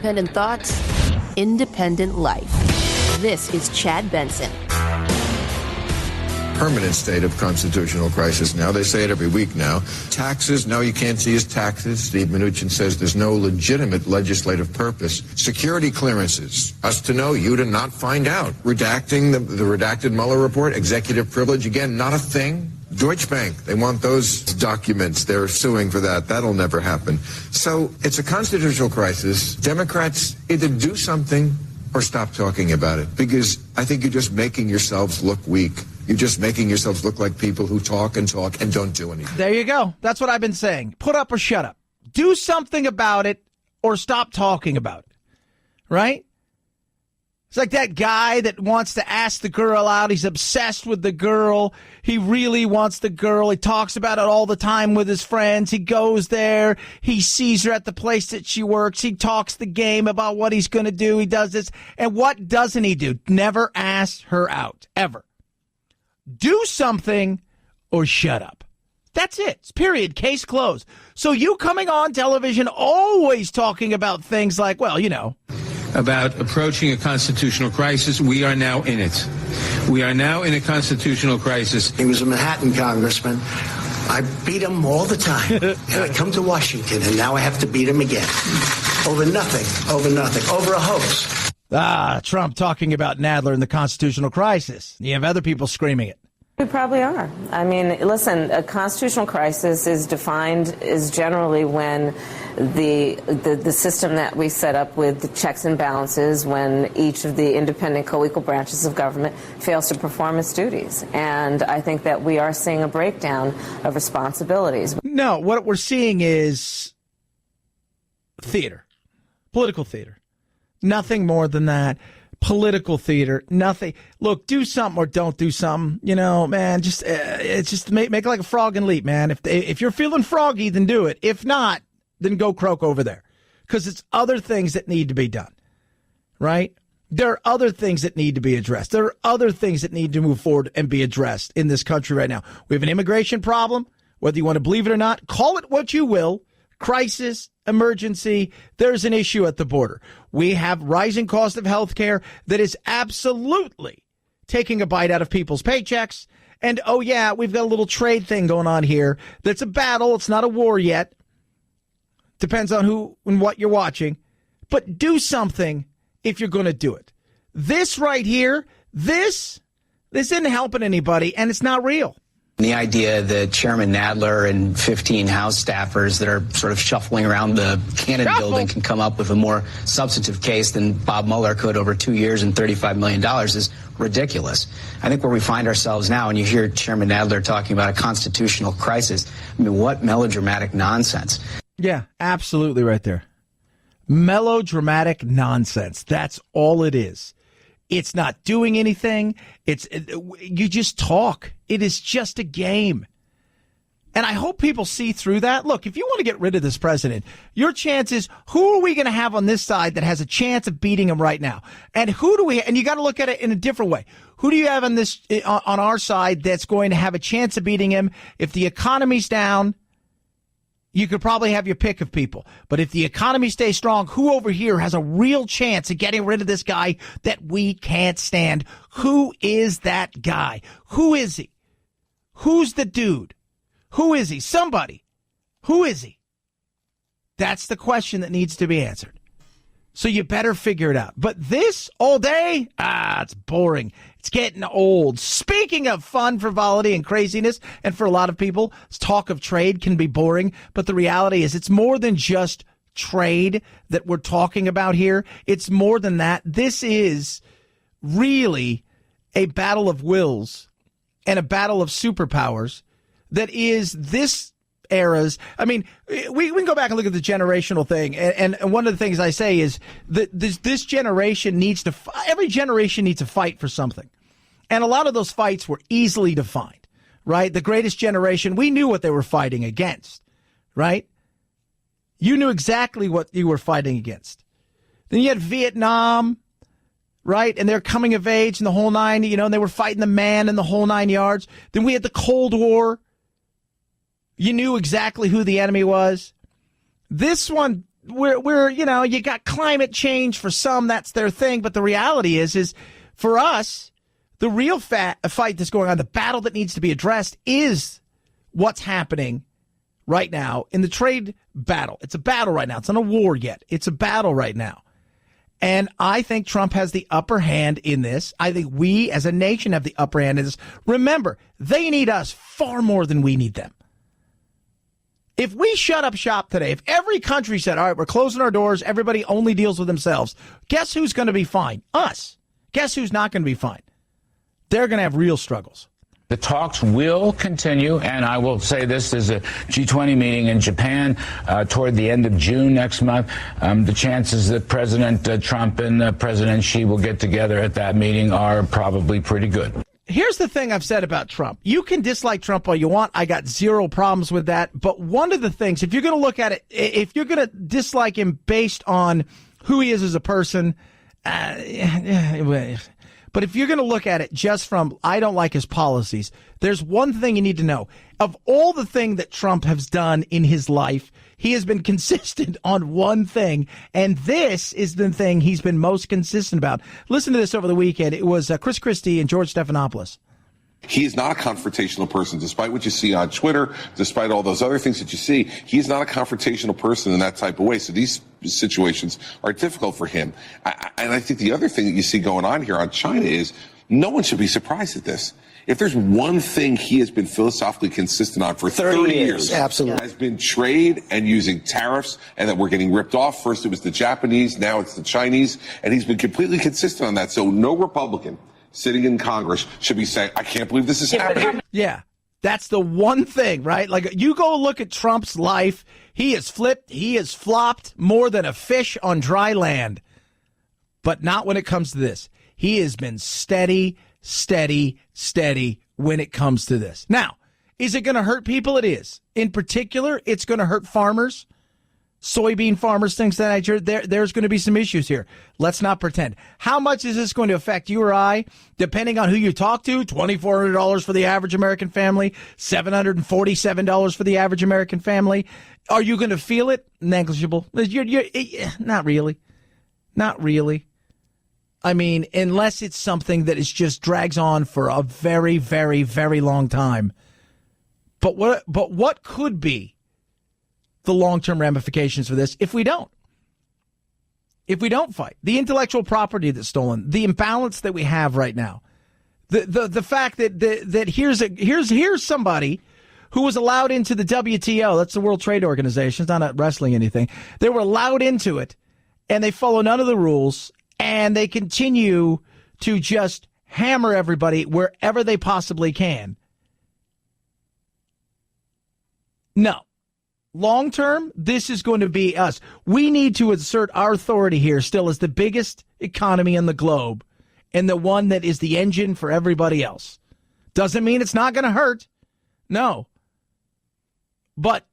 independent thoughts, independent life. This is Chad Benson. Permanent state of constitutional crisis now. They say it every week now. Taxes, no, you can't see as taxes. Steve Mnuchin says there's no legitimate legislative purpose. Security clearances, us to know, you to not find out. Redacting the redacted Mueller report, executive privilege, again, not a thing. Deutsche Bank, they want those documents. They're suing for that. That'll never happen. So it's a constitutional crisis. Democrats either do something or stop talking about it, because I think you're just making yourselves look weak. You're just making yourselves look like people who talk and don't do anything. There you go. That's what I've been saying. Put up or shut up. Do something about it or stop talking about it. Right? It's like that guy that wants to ask the girl out. He's obsessed with the girl. He really wants the girl. He talks about it all the time with his friends. He goes there. He sees her at the place that she works. He talks the game about what he's going to do. He does this. And what doesn't he do? Never ask her out. Ever. Do something or shut up. That's it. It's period. Case closed. So you coming on television always talking about things like, well, you know, about approaching a constitutional crisis. We are now in it. We are now in a constitutional crisis. He was a Manhattan congressman. I beat him all the time. And I come to Washington, and now I have to beat him again. Over nothing, over a hoax. Trump talking about Nadler and the constitutional crisis. You have other people screaming it. We probably are. I mean, listen, a constitutional crisis is defined as generally when the system that we set up with the checks and balances, when each of the independent co-equal branches of government fails to perform its duties. And I think that we are seeing a breakdown of responsibilities. No, what we're seeing is theater, political theater. Nothing more than that. Political theater, nothing. Look, do something or don't do something. You know, man, just it's just make like a frog and leap, man. If you're feeling froggy, then do it. If not, then go croak over there, because it's other things that need to be done, right? There are other things that need to be addressed. There are other things that need to move forward and be addressed in this country right now. We have an immigration problem, whether you want to believe it or not. Call it what you will. Crisis, emergency, there's an issue at the border. We have rising cost of health care that is absolutely taking a bite out of people's paychecks. And, oh, yeah, we've got a little trade thing going on here that's a battle. It's not a war yet. Depends on who and what you're watching. But do something if you're going to do it. This right here, this isn't helping anybody, and it's not real. The idea that Chairman Nadler and 15 House staffers that are sort of shuffling around the Cannon building can come up with a more substantive case than Bob Mueller could over 2 years and $35 million is ridiculous. I think where we find ourselves now, and you hear Chairman Nadler talking about a constitutional crisis, I mean, what melodramatic nonsense. Yeah, absolutely right there. Melodramatic nonsense. That's all it is. It's not doing anything. You just talk. It is just a game. And I hope people see through that. Look, if you want to get rid of this president, your chances, who are we going to have on this side that has a chance of beating him right now? And and you got to look at it in a different way. Who do you have on our side that's going to have a chance of beating him? If the economy's down, you could probably have your pick of people. But if the economy stays strong, who over here has a real chance of getting rid of this guy that we can't stand? Who is that guy? Who is he? Who's the dude? Who is he? Somebody. Who is he? That's the question that needs to be answered. So you better figure it out. But this all day, it's boring. It's getting old. Speaking of fun, frivolity, and craziness, and for a lot of people, talk of trade can be boring. But the reality is it's more than just trade that we're talking about here. It's more than that. This is really a battle of wills and a battle of superpowers that is this era's. I mean, we can go back and look at the generational thing. And one of the things I say is that this generation every generation needs to fight for something. And a lot of those fights were easily defined, right? The greatest generation, we knew what they were fighting against, right? You knew exactly what you were fighting against. Then you had Vietnam, right? And they're coming of age and the whole nine, and they were fighting the man and the whole 9 yards. Then we had the Cold War. You knew exactly who the enemy was. This one, we're you got climate change for some, that's their thing. But the reality is for us, the real fight that's going on, the battle that needs to be addressed is what's happening right now in the trade battle. It's a battle right now. It's not a war yet. It's a battle right now. And I think Trump has the upper hand in this. I think we as a nation have the upper hand in this. Remember, they need us far more than we need them. If we shut up shop today, if every country said, all right, we're closing our doors, everybody only deals with themselves, guess who's going to be fine? Us. Guess who's not going to be fine? They're going to have real struggles. The talks will continue, and I will say this, there's a G20 meeting in Japan toward the end of June next month. The chances that President Trump and President Xi will get together at that meeting are probably pretty good. Here's the thing I've said about Trump. You can dislike Trump all you want. I got zero problems with that. But one of the things, if you're going to look at it, if you're going to dislike him based on who he is as a person, but if you're going to look at it just from, I don't like his policies, there's one thing you need to know. Of all the things that Trump has done in his life, he has been consistent on one thing, and this is the thing he's been most consistent about. Listen to this over the weekend. It was Chris Christie and George Stephanopoulos. He is not a confrontational person, despite what you see on Twitter, despite all those other things that you see. He's not a confrontational person in that type of way. So these situations are difficult for him. And I think the other thing that you see going on here on China is no one should be surprised at this. If there's one thing he has been philosophically consistent on for 30 years, absolutely, has been trade and using tariffs, and that we're getting ripped off. First it was the Japanese, now it's the Chinese, and he's been completely consistent on that. So no Republican sitting in Congress should be saying, I can't believe this is happening. Yeah, that's the one thing, right? Like, you go look at Trump's life. He has flipped, he has flopped more than a fish on dry land. But not when it comes to this. He has been steady when it comes to this. Now, is it going to hurt people? It is. In particular, it's going to hurt farmers, soybean farmers, things of that nature. There's going to be some issues here. Let's not pretend. How much is this going to affect you or I? Depending on who you talk to, $2,400 for the average American family, $747 for the average American family. Are you going to feel it? Negligible. Not really. Not really. I mean, unless it's something that is just drags on for a very, very, very long time. But what could be the long-term ramifications for this if we don't? If we don't fight, the intellectual property that's stolen, the imbalance that we have right now, the fact that here's somebody who was allowed into the WTO, that's the World Trade Organization, it's not a wrestling anything. They were allowed into it, and they follow none of the rules, and they continue to just hammer everybody wherever they possibly can. No. Long term, this is going to be us. We need to assert our authority here still as the biggest economy in the globe and the one that is the engine for everybody else. Doesn't mean it's not going to hurt. No. But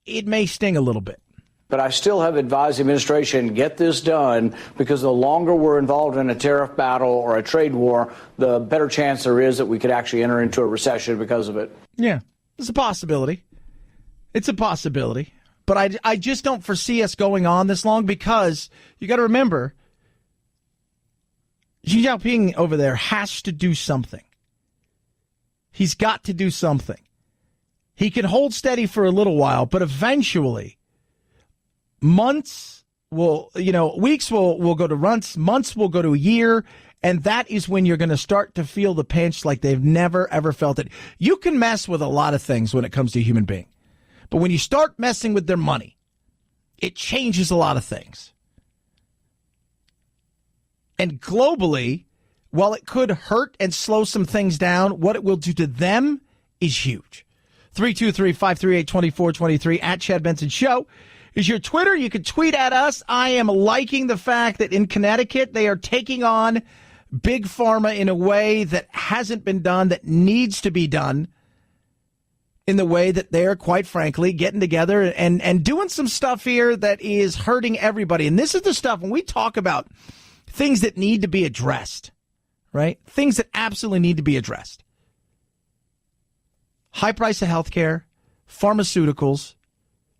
it may sting a little bit. But I still have advised the administration, get this done, because the longer we're involved in a tariff battle or a trade war, the better chance there is that we could actually enter into a recession because of it. Yeah, it's a possibility. It's a possibility. But I just don't foresee us going on this long because you got to remember, Xi Jinping over there has to do something. He's got to do something. He can hold steady for a little while, but eventually months will, weeks will go to months will go to a year, and that is when you're going to start to feel the pinch like they've never, ever felt it. You can mess with a lot of things when it comes to a human being, but when you start messing with their money, it changes a lot of things. And globally, while it could hurt and slow some things down, what it will do to them is huge. 323-538-2423 at Chad Benson Show is your Twitter. You can tweet at us. I am liking the fact that in Connecticut, they are taking on Big Pharma in a way that hasn't been done, that needs to be done, in the way that they're, quite frankly, getting together and doing some stuff here that is hurting everybody. And this is the stuff when we talk about things that need to be addressed, right? Things that absolutely need to be addressed. High price of healthcare, pharmaceuticals,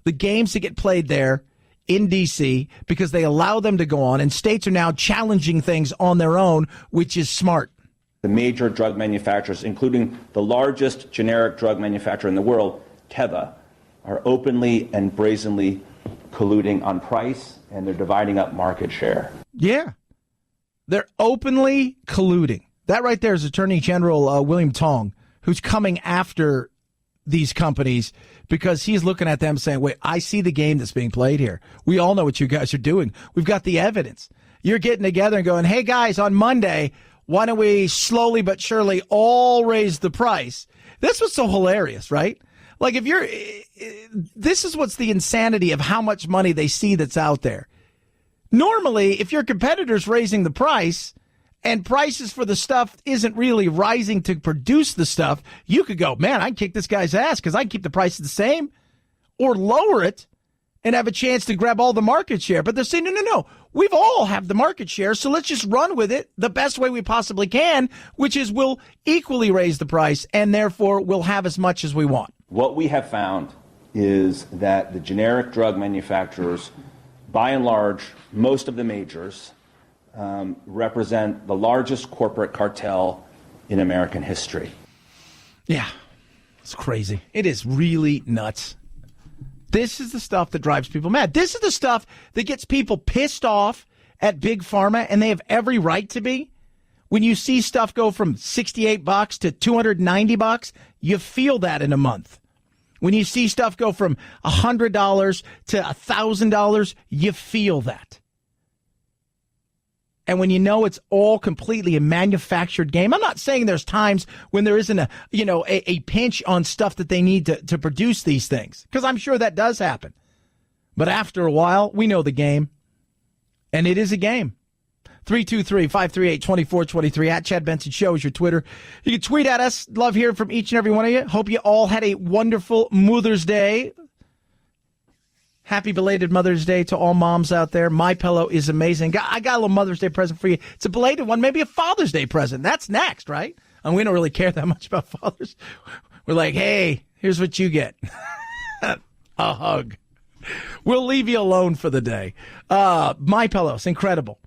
the games that get played there in D.C. because they allow them to go on, and states are now challenging things on their own, which is smart. The major drug manufacturers, including the largest generic drug manufacturer in the world, Teva, are openly and brazenly colluding on price, and they're dividing up market share. Yeah. They're openly colluding. That right there is Attorney General William Tong, who's coming after these companies because he's looking at them saying, wait, I see the game that's being played here. We all know what you guys are doing. We've got the evidence. You're getting together and going, hey, guys, on Monday, why don't we slowly but surely all raise the price? This was so hilarious, right? Like this is what's the insanity of how much money they see that's out there. Normally, if your competitor's raising the price and prices for the stuff isn't really rising to produce the stuff, you could go, man, I can kick this guy's ass because I can keep the prices the same or lower it and have a chance to grab all the market share. But they're saying, no, we've all have the market share, so let's just run with it the best way we possibly can, which is we'll equally raise the price and therefore we'll have as much as we want. What we have found is that the generic drug manufacturers, by and large, most of the majors, represent the largest corporate cartel in American history. Yeah, it's crazy. It is really nuts. This is the stuff that drives people mad. This is the stuff that gets people pissed off at Big Pharma, and they have every right to be. When you see stuff go from $68 to $290, you feel that in a month. When you see stuff go from $100 to $1,000, you feel that. And when you know it's all completely a manufactured game, I'm not saying there's times when there isn't a pinch on stuff that they need to produce these things, because I'm sure that does happen. But after a while, we know the game, and it is a game. 323-538-2423 at Chad Benson Show is your Twitter. You can tweet at us. Love hearing from each and every one of you. Hope you all had a wonderful Mother's Day. Happy belated Mother's Day to all moms out there. MyPillow is amazing. I got a little Mother's Day present for you. It's a belated one, maybe a Father's Day present. That's next, right? And we don't really care that much about fathers. We're like, hey, here's what you get. A hug. We'll leave you alone for the day. MyPillow, it's incredible.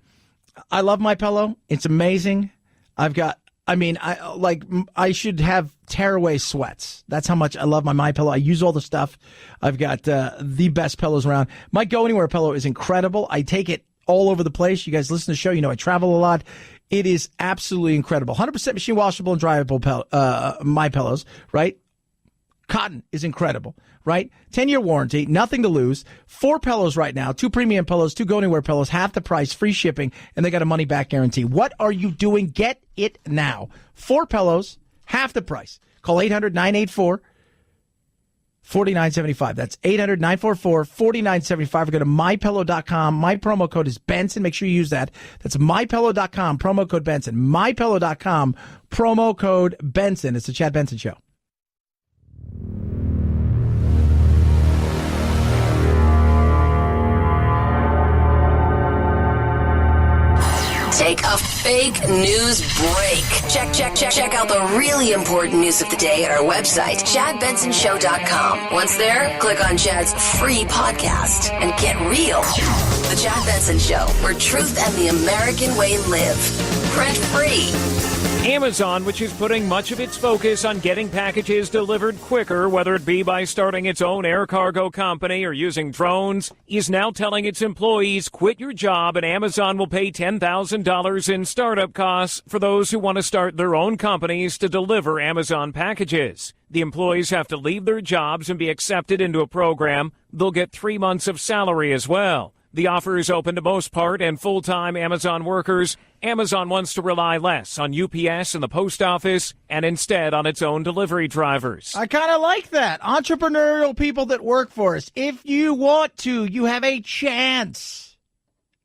I love MyPillow. It's amazing. I should have tearaway sweats. That's how much I love my MyPillow. I use all the stuff. I've got the best pillows around. My Go Anywhere pillow is incredible. I take it all over the place. You guys listen to the show. You know I travel a lot. It is absolutely incredible. 100% machine washable and dryable MyPillows, right? Cotton is incredible, right? 10-year warranty, nothing to lose. 4 pillows right now, 2 premium pillows, 2 Go Anywhere pillows, half the price, free shipping, and they got a money-back guarantee. What are you doing? Get it now. 4 pillows, half the price. Call 800-984-4975. That's 800-944-4975. Or go to MyPillow.com. My promo code is Benson. Make sure you use that. That's MyPillow.com, promo code Benson. MyPillow.com, promo code Benson. It's the Chad Benson Show. Take a fake news break. Check out the really important news of the day at our website, ChadBensonShow.com. Once there, click on Chad's free podcast and get real. The Chad Benson Show, where truth and the American way live. Print free. Amazon, which is putting much of its focus on getting packages delivered quicker, whether it be by starting its own air cargo company or using drones, is now telling its employees, quit your job and Amazon will pay $10,000 in startup costs for those who want to start their own companies to deliver Amazon packages. The employees have to leave their jobs and be accepted into a program. They'll get 3 months of salary as well. The offer is open to most part and full-time Amazon workers. Amazon wants to rely less on UPS and the post office and instead on its own delivery drivers. I kind of like that. Entrepreneurial people that work for us. If you want to, you have a chance.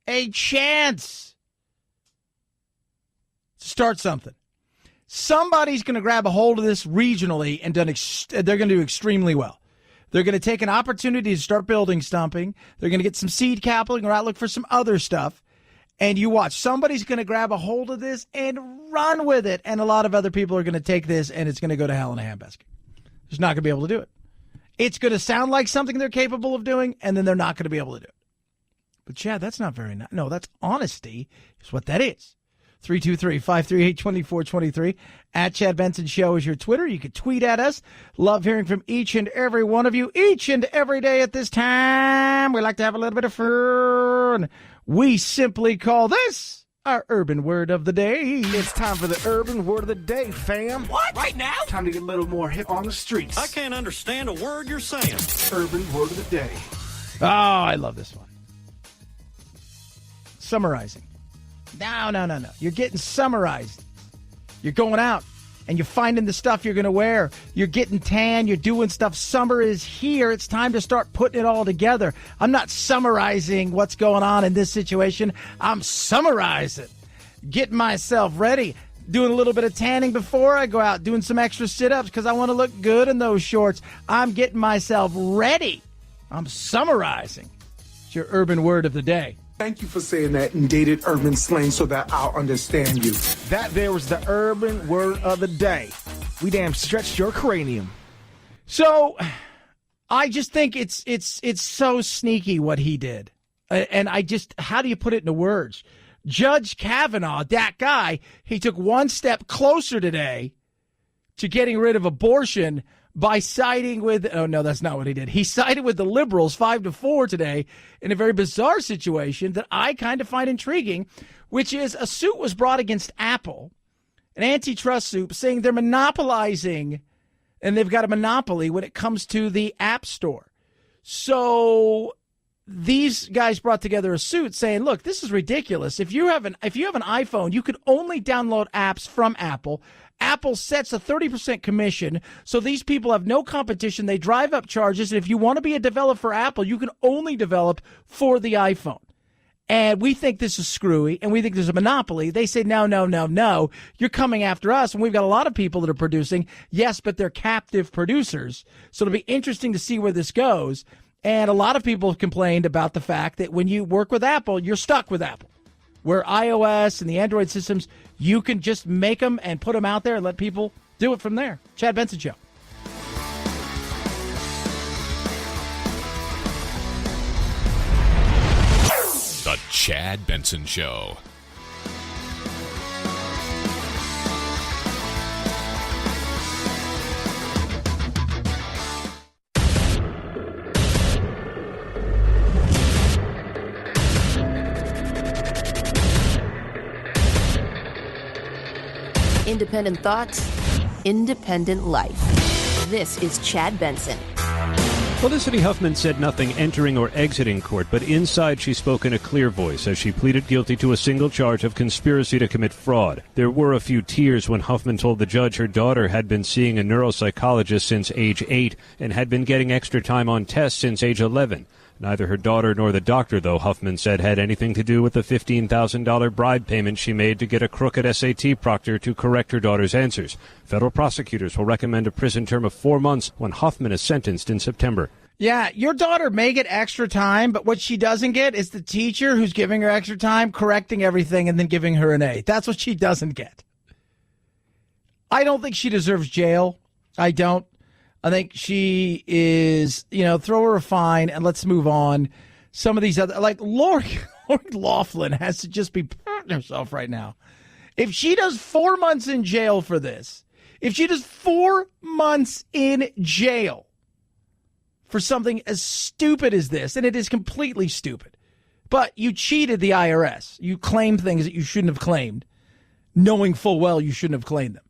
A chance to start something. Somebody's going to grab a hold of this regionally and they're going to do extremely well. They're going to take an opportunity to start building something. They're going to get some seed capital and go out look for some other stuff. And you watch. Somebody's going to grab a hold of this and run with it. And a lot of other people are going to take this and it's going to go to hell in a handbasket. They're just not going to be able to do it. It's going to sound like something they're capable of doing, and then they're not going to be able to do it. But, Chad, that's not very nice. No, that's honesty is what that is. 323-538-2423. At Chad Benson Show is your Twitter. You can tweet at us. Love hearing from each and every one of you each and every day at this time. We like to have a little bit of fun. We simply call this our Urban Word of the Day. It's time for the Urban Word of the Day, fam. What? Right now? Time to get a little more hip on the streets. I can't understand a word you're saying. Urban Word of the Day. Oh, I love this one. Summarizing. No. You're getting summarized. You're going out and you're finding the stuff you're going to wear. You're getting tan. You're doing stuff. Summer is here. It's time to start putting it all together. I'm not summarizing what's going on in this situation. I'm summarizing. Getting myself ready. Doing a little bit of tanning before I go out. Doing some extra sit-ups because I want to look good in those shorts. I'm getting myself ready. I'm summarizing. It's your Urban Word of the Day. Thank you for saying that in dated urban slang so that I'll understand you. That there was the Urban Word of the Day. We damn stretched your cranium. So I just think it's so sneaky what he did. And how do you put it into words? Judge Kavanaugh, that guy, he took one step closer today to getting rid of abortion by siding with, oh no, that's not what he did. He sided with the liberals 5-4 today in a very bizarre situation that I kind of find intriguing, which is a suit was brought against Apple, an antitrust suit saying they're monopolizing and they've got a monopoly when it comes to the App Store. So these guys brought together a suit saying, look, this is ridiculous. If you have an iPhone, you could only download apps from Apple. Apple sets a 30% commission, so these people have no competition. They drive up charges, and if you want to be a developer for Apple, you can only develop for the iPhone. And we think this is screwy, and we think there's a monopoly. They say, no, you're coming after us, and we've got a lot of people that are producing. Yes, but they're captive producers, so it'll be interesting to see where this goes. And a lot of people have complained about the fact that when you work with Apple, you're stuck with Apple. Where iOS and the Android systems, you can just make them and put them out there and let people do it from there. Chad Benson Show. The Chad Benson Show. Independent thoughts, independent life. This is Chad Benson. Felicity Huffman said nothing entering or exiting court, but inside she spoke in a clear voice as she pleaded guilty to a single charge of conspiracy to commit fraud. There were a few tears when Huffman told the judge her daughter had been seeing a neuropsychologist since age 8 and had been getting extra time on tests since age 11. Neither her daughter nor the doctor, though, Huffman said, had anything to do with the $15,000 bribe payment she made to get a crooked SAT proctor to correct her daughter's answers. Federal prosecutors will recommend a prison term of 4 months when Huffman is sentenced in September. Yeah, your daughter may get extra time, but what she doesn't get is the teacher who's giving her extra time, correcting everything, and then giving her an A. That's what she doesn't get. I don't think she deserves jail. I don't. I think she is, throw her a fine and let's move on. Some of these other, like Lori Loughlin has to just be patting herself right now. If she does 4 months in jail for this, if she does 4 months in jail for something as stupid as this, and it is completely stupid, but you cheated the IRS. You claimed things that you shouldn't have claimed, knowing full well you shouldn't have claimed them.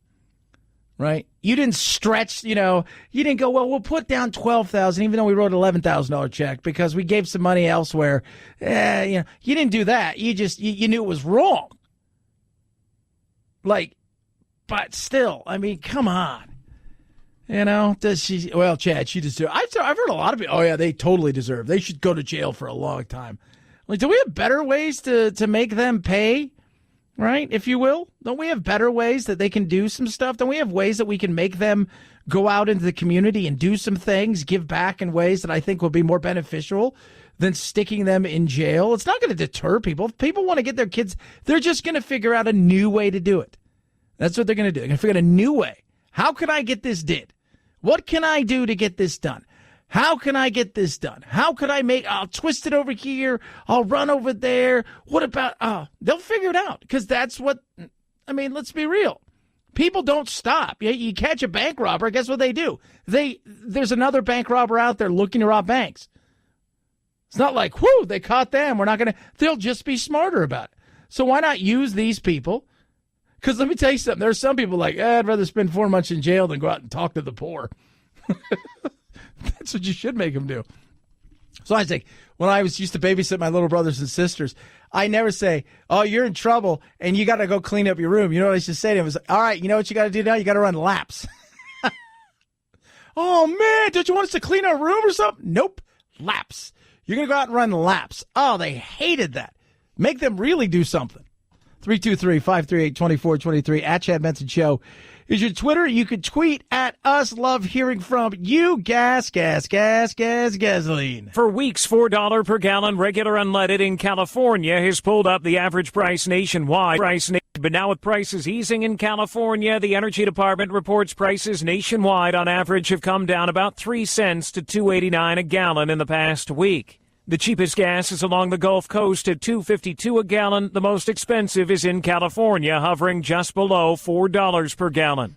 Right? You didn't stretch, you didn't go, well, we'll put down $12,000, even though we wrote an $11,000 check because we gave some money elsewhere. You didn't do that. You just, you knew it was wrong. But still, I mean, come on. Does she, well, Chad, she deserves, I've heard a lot of people, oh yeah, they totally deserve. They should go to jail for a long time. Do we have better ways to make them pay? Right, if you will? Don't we have better ways that they can do some stuff? Don't we have ways that we can make them go out into the community and do some things, give back in ways that I think will be more beneficial than sticking them in jail? It's not going to deter people. If people want to get their kids, they're just going to figure out a new way to do it. That's what they're going to do. They're going to figure out a new way. How can I get this did? What can I do to get this done? How can I get this done? How could I'll twist it over here. I'll run over there. What about, they'll figure it out because that's what, let's be real. People don't stop. You catch a bank robber, guess what they do? There's another bank robber out there looking to rob banks. It's not like, whoo, they caught them. They'll just be smarter about it. So why not use these people? Because let me tell you something. There's some people like, I'd rather spend 4 months in jail than go out and talk to the poor. That's what you should make them do. So I think when I used to babysit my little brothers and sisters, I never say, oh, you're in trouble and you got to go clean up your room. You know what I used to say to them? Was, all right, you know what you got to do now? You got to run laps. Oh, man, don't you want us to clean our room or something? Nope, laps. You're going to go out and run laps. Oh, they hated that. Make them really do something. 323-538-2423 at Chad Benson Show is your Twitter. You can tweet at us. Love hearing from you. Gasoline. For weeks, $4 per gallon regular unleaded in California has pulled up the average price nationwide. But now with prices easing in California, the Energy Department reports prices nationwide on average have come down about 3 cents to $2.89 a gallon in the past week. The cheapest gas is along the Gulf Coast at $2.52 a gallon. The most expensive is in California, hovering just below $4 per gallon.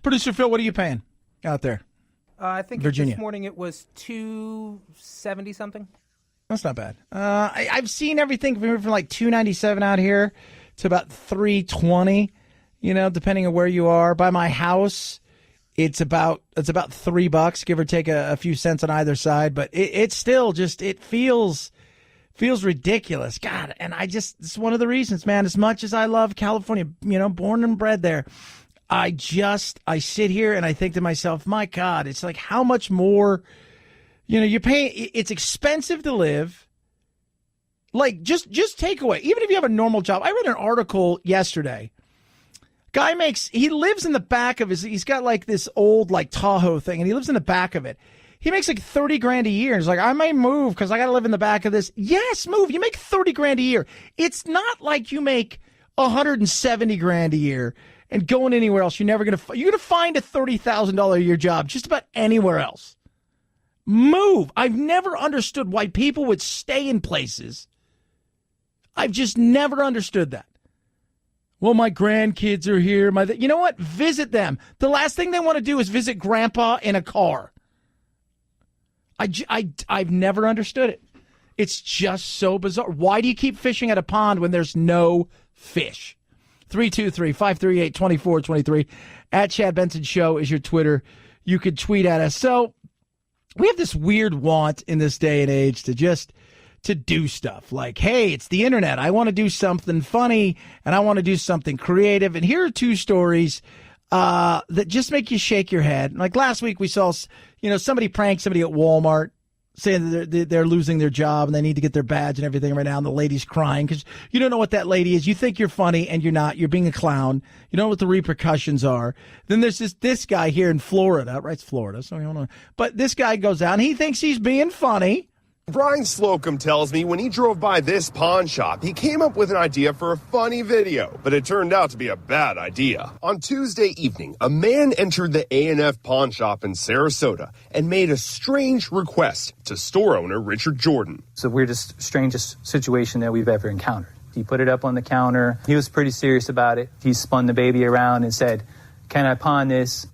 Producer Phil, what are you paying out there? I think Virginia. This morning it was $2.70 something. That's not bad. I've seen everything from like $2.97 out here to about $3.20. Depending on where you are. By my house, it's about $3, give or take a few cents on either side. But it's still just it feels ridiculous. God, and it's one of the reasons, man. As much as I love California, born and bred there, I sit here and I think to myself, my God, it's like how much more. You're paying. It's expensive to live. Like just take away. Even if you have a normal job. I read an article yesterday. Guy he lives in the back of he's got like this old like Tahoe thing and he lives in the back of it. He makes like $30,000 a year. And he's like, I may move because I got to live in the back of this. Yes, move. You make $30,000 a year. It's not like you make $170,000 a year and going anywhere else. You're going to find a $30,000 a year job just about anywhere else. Move. I've never understood why people would stay in places. I've just never understood that. Well, my grandkids are here. You know what? Visit them. The last thing they want to do is visit grandpa in a car. I've never understood it. It's just so bizarre. Why do you keep fishing at a pond when there's no fish? 323-538-2423. At Chad Benson Show is your Twitter. You could tweet at us. So we have this weird want in this day and age to do stuff like, hey, it's the internet. I want to do something funny and I want to do something creative. And here are 2 stories that just make you shake your head. Like last week we saw, somebody pranked somebody at Walmart saying that they're losing their job and they need to get their badge and everything right now. And the lady's crying because you don't know what that lady is. You think you're funny and you're not. You're being a clown. You don't know what the repercussions are. Then there's this guy here in Florida. Right, it's Florida. So you don't know. But this guy goes out and he thinks he's being funny. Brian Slocum tells me when he drove by this pawn shop, he came up with an idea for a funny video, but it turned out to be a bad idea. On Tuesday evening, a man entered the A&F pawn shop in Sarasota and made a strange request to store owner Richard Jordan. It's the weirdest, strangest situation that we've ever encountered. He put it up on the counter. He was pretty serious about it. He spun the baby around and said, "Can I pawn this?"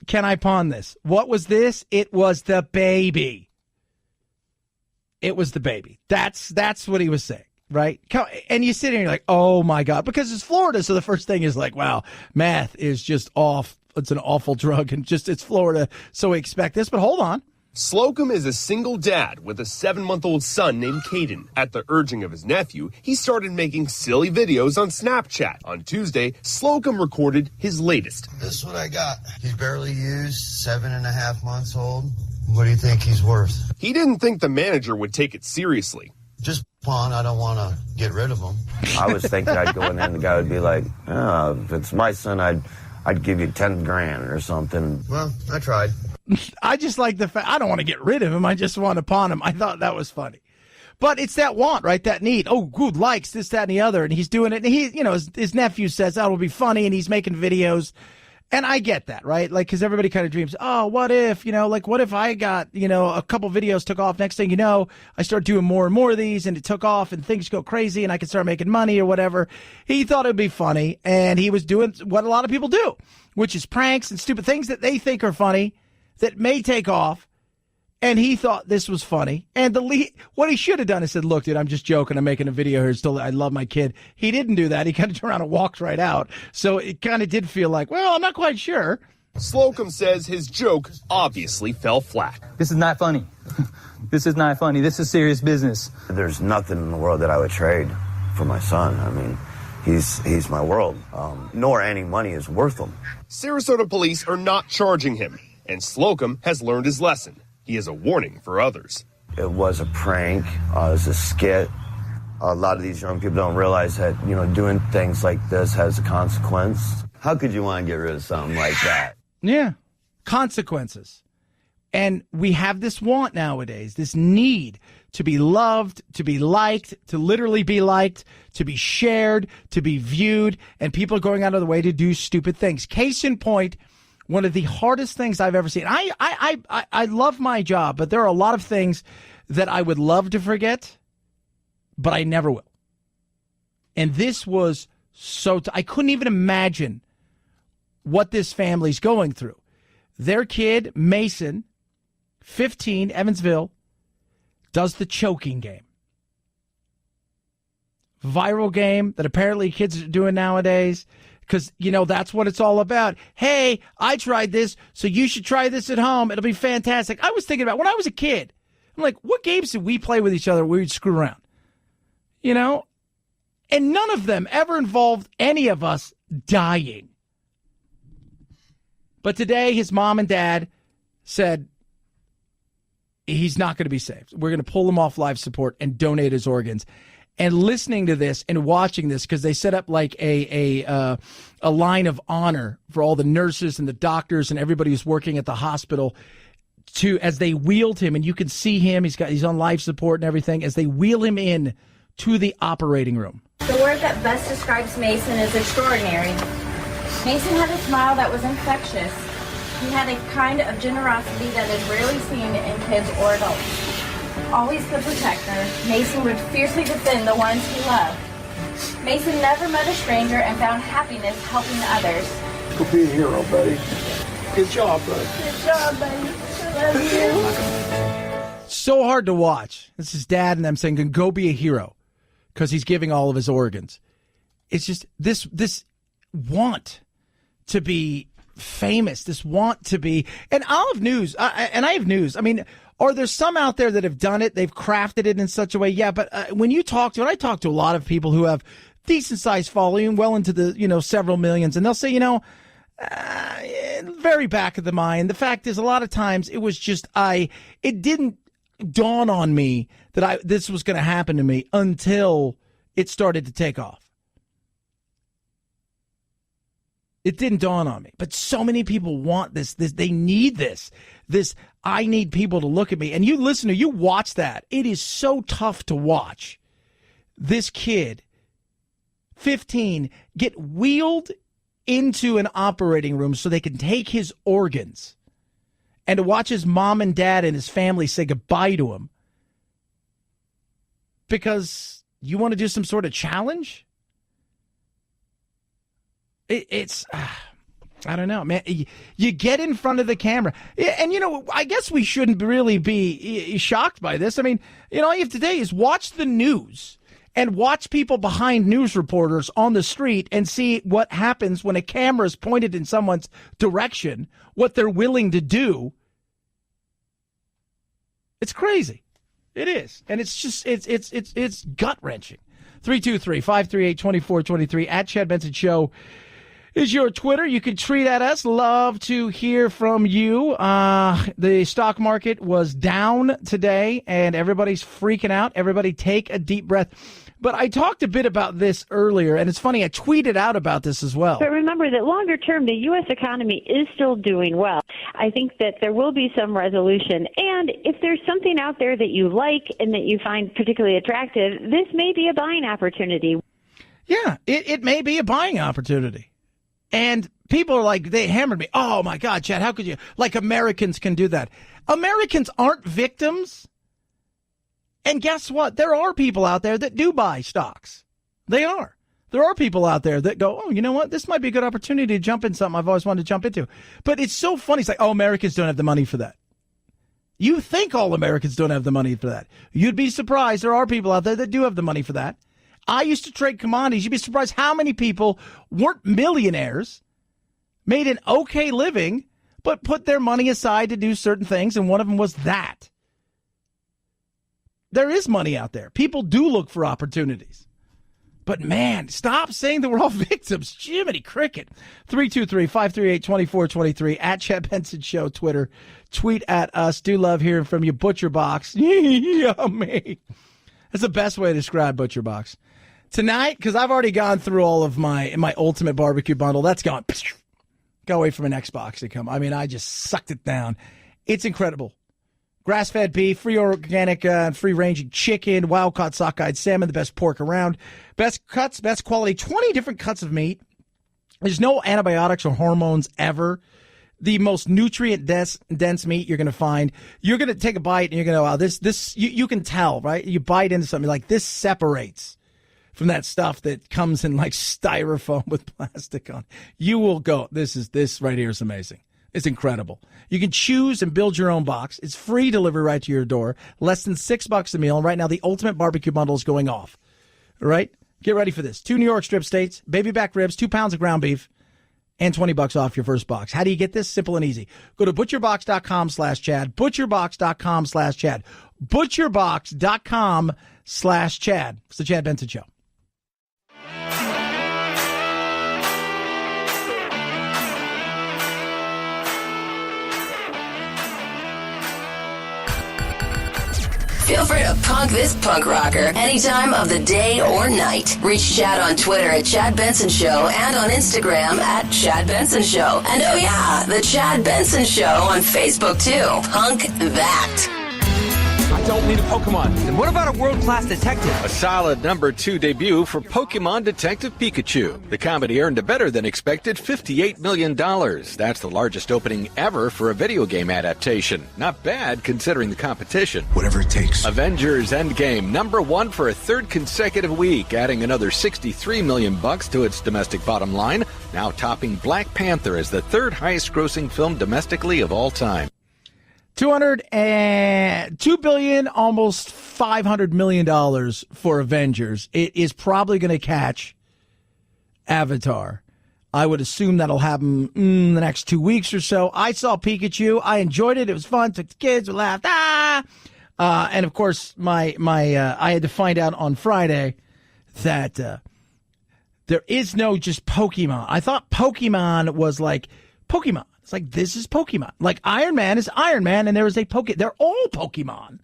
Can I pawn this? What was this? It was the baby. It was the baby. That's what he was saying, right? And you sit here and you're like, oh, my God, because it's Florida. So the first thing is like, wow, meth is just off. It's an awful drug and it's Florida. So we expect this. But hold on. Slocum is a single dad with a 7-month-old son named Caden. At the urging of his nephew, he started making silly videos on Snapchat. On Tuesday, Slocum recorded his latest. This is what I got. He's barely used, 7.5 months old. What do you think he's worth? He didn't think the manager would take it seriously. Just pawn. I don't want to get rid of him. I was thinking I'd go in there and the guy would be like, oh, if it's my son, I'd give you 10 grand or something. Well, I tried. I just like the fact I don't want to get rid of him. I just want to pawn him. I thought that was funny. But it's that want, right? That need. Oh, good, likes this, that, and the other. And he's doing it. And he, his nephew says that will be funny. And he's making videos. And I get that, right? Like, because everybody kind of dreams, oh, what if, what if I got, a couple videos took off. Next thing you know, I start doing more and more of these and it took off and things go crazy and I can start making money or whatever. He thought it would be funny, and he was doing what a lot of people do, which is pranks and stupid things that they think are funny that may take off. And he thought this was funny. And what he should have done is said, look, dude, I'm just joking. I'm making a video here. Still, I love my kid. He didn't do that. He kind of turned around and walked right out. So it kind of did feel like, well, I'm not quite sure. Slocum says his joke obviously fell flat. This is not funny. This is not funny. This is serious business. There's nothing in the world that I would trade for my son. I mean, he's my world. Nor any money is worth him. Sarasota police are not charging him, and Slocum has learned his lesson. He has a warning for others. It was a prank. It was a skit. A lot of these young people don't realize that, doing things like this has a consequence. How could you want to get rid of something like that? Yeah. Consequences. And we have this want nowadays, this need to be loved, to be liked, to literally be liked, to be shared, to be viewed, and people are going out of the way to do stupid things. Case in point, one of the hardest things I've ever seen. I love my job, but there are a lot of things that I would love to forget, but I never will. And this was I couldn't even imagine what this family's going through. Their kid, Mason, 15, Evansville, does the choking game. Viral game that apparently kids are doing nowadays. Because, that's what it's all about. Hey, I tried this, so you should try this at home. It'll be fantastic. I was thinking about when I was a kid, I'm like, what games did we play with each other where we'd screw around? And none of them ever involved any of us dying. But today, his mom and dad said he's not going to be saved. We're going to pull him off life support and donate his organs. And listening to this and watching this, because they set up like a line of honor for all the nurses and the doctors and everybody who's working at the hospital as they wheeled him, and you can see him, he's on life support and everything, as they wheel him in to the operating room. The word that best describes Mason is extraordinary. Mason had a smile that was infectious. He had a kind of generosity that is rarely seen in kids or adults. Always the protector, Mason would fiercely defend the ones he loved. Mason never met a stranger and found happiness helping others. Go be a hero, buddy. Good job, buddy. Good job, buddy. Love you. So hard to watch. This is dad and them saying, go be a hero, because he's giving all of his organs. It's just this want to be famous, this want to be, and I'll have news, and I have news. I mean, are there some out there that have done it? They've crafted it in such a way. Yeah, but when I talk to a lot of people who have decent sized following, well into the, several millions, and they'll say, very back of the mind, the fact is a lot of times it was just, it didn't dawn on me that this was going to happen to me until it started to take off. It didn't dawn on me. But so many people want this, they need this, I need people to look at me. And you watch that. It is so tough to watch this kid, 15, get wheeled into an operating room so they can take his organs, and to watch his mom and dad and his family say goodbye to him because you want to do some sort of challenge. It's I don't know, man. You get in front of the camera. And, I guess we shouldn't really be shocked by this. I mean, all you have to do is watch the news and watch people behind news reporters on the street and see what happens when a camera is pointed in someone's direction, what they're willing to do. It's crazy. It is. And it's just, it's gut-wrenching. 323-538-2423 at Chad Benson Show is your Twitter. You can tweet at us. Love to hear from you. The stock market was down today, and everybody's freaking out. Everybody take a deep breath. But I talked a bit about this earlier, and it's funny, I tweeted out about this as well. But remember that longer term, the U.S. economy is still doing well. I think that there will be some resolution. And if there's something out there that you like and that you find particularly attractive, this may be a buying opportunity. Yeah, it may be a buying opportunity. And people are like, they hammered me. Oh, my God, Chad, how could you? Like Americans can do that. Americans aren't victims. And guess what? There are people out there that do buy stocks. They are. There are people out there that go, oh, you know what? This might be a good opportunity to jump in something I've always wanted to jump into. But it's so funny. It's like, oh, Americans don't have the money for that. You think all Americans don't have the money for that. You'd be surprised. There are people out there that do have the money for that. I used to trade commodities. You'd be surprised how many people weren't millionaires, made an okay living, but put their money aside to do certain things, and one of them was that. There is money out there. People do look for opportunities. But, man, stop saying that we're all victims. Jiminy Cricket. 323-538-2423 at Chad Benson Show, Twitter. Tweet at us. Do love hearing from you. Butcher Box. Yummy. That's the best way to describe Butcher Box. Tonight, because I've already gone through all of my Ultimate Barbecue Bundle. That's gone. Got away from an Xbox to come. I mean, I just sucked it down. It's incredible. Grass-fed beef, free organic and free-ranging chicken, wild-caught sockeye salmon, the best pork around. Best cuts, best quality, 20 different cuts of meat. There's no antibiotics or hormones ever. The most nutrient-dense meat you're going to find. You're going to take a bite, and you're going to, wow, this you can tell, right? You bite into something like this separates from that stuff that comes in like styrofoam with plastic on. You will go, this right here is amazing. It's incredible. You can choose and build your own box. It's free delivery right to your door. Less than $6 a meal. And right now, the Ultimate Barbecue Bundle is going off. All right? Get ready for this. 2 New York strip steaks, baby back ribs, 2 pounds of ground beef, and $20 off your first box. How do you get this? Simple and easy. Go to butcherbox.com/Chad. Butcherbox.com/Chad. Butcherbox.com/Chad. It's the Chad Benson Show. Feel free to punk this punk rocker any time of the day or night. Reach Chad on Twitter at Chad Benson Show and on Instagram at Chad Benson Show. And oh yeah, the Chad Benson Show on Facebook too. Punk that. I don't need a Pokemon. And what about a world-class detective? A solid #2 debut for Pokemon Detective Pikachu. The comedy earned a better-than-expected $58 million. That's the largest opening ever for a video game adaptation. Not bad, considering the competition. Whatever it takes. Avengers Endgame, #1 for a third consecutive week, adding another $63 million to its domestic bottom line, now topping Black Panther as the third highest-grossing film domestically of all time. $2 billion, almost $500 million for Avengers. It is probably going to catch Avatar. I would assume that'll happen in the next 2 weeks or so. I saw Pikachu. I enjoyed it. It was fun. Took the kids. We laughed. And of course, I had to find out on Friday that there is no just Pokemon. I thought Pokemon was like Pokemon. It's like, this is Pokemon. Like Iron Man is Iron Man, and there is a They're all Pokemon.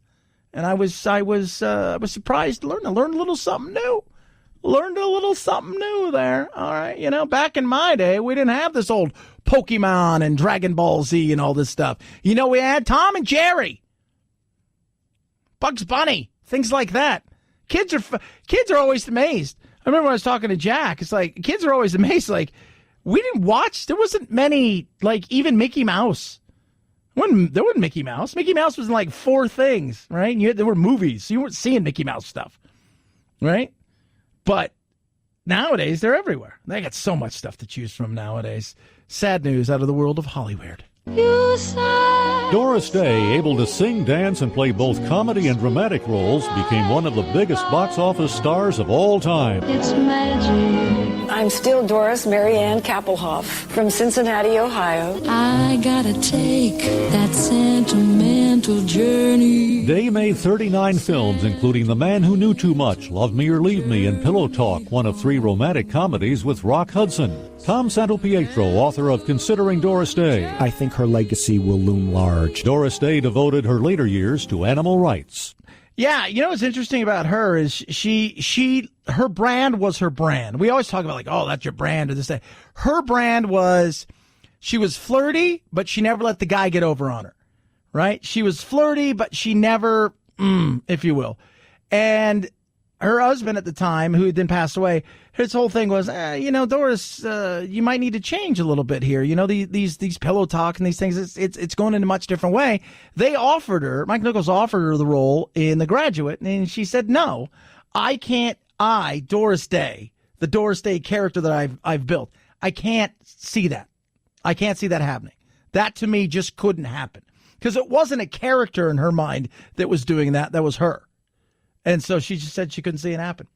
And I was surprised to learn. I learned a little something new. There. All right. Back in my day, we didn't have this old Pokemon and Dragon Ball Z and all this stuff. We had Tom and Jerry, Bugs Bunny, things like that. Kids are always amazed. I remember when I was talking to Jack. It's like, kids are always amazed. Like, we didn't watch. There wasn't many, like even Mickey Mouse. There wasn't Mickey Mouse. Mickey Mouse was in like 4 things, right? And there were movies, so you weren't seeing Mickey Mouse stuff, right? But nowadays, they're everywhere. They got so much stuff to choose from nowadays. Sad news out of the world of Hollywood. Doris Day, able to sing, dance, and play both comedy and dramatic roles, became one of the biggest box office stars of all time. It's magic. I'm still Doris Marianne Kappelhoff from Cincinnati, Ohio. I gotta take that sentimental journey. Day made 39 films, including The Man Who Knew Too Much, Love Me or Leave Me, and Pillow Talk, one of 3 romantic comedies with Rock Hudson. Tom Santopietro, author of Considering Doris Day. I think her legacy will loom large. Doris Day devoted her later years to animal rights. Yeah, what's interesting about her is her brand was her brand. We always talk about like, oh, that's your brand or this, that. Her brand was, she was flirty, but she never let the guy get over on her, right? She was flirty, but she never, if you will. And her husband at the time, who had then passed away, his whole thing was, Doris, you might need to change a little bit here. These pillow talk and these things, it's going in a much different way. Mike Nichols offered her the role in The Graduate, and she said, no, I can't, Doris Day, the Doris Day character that I've built, I can't see that. I can't see that happening. That to me just couldn't happen. Because it wasn't a character in her mind that was doing that. That was her. And so she just said she couldn't see it happen.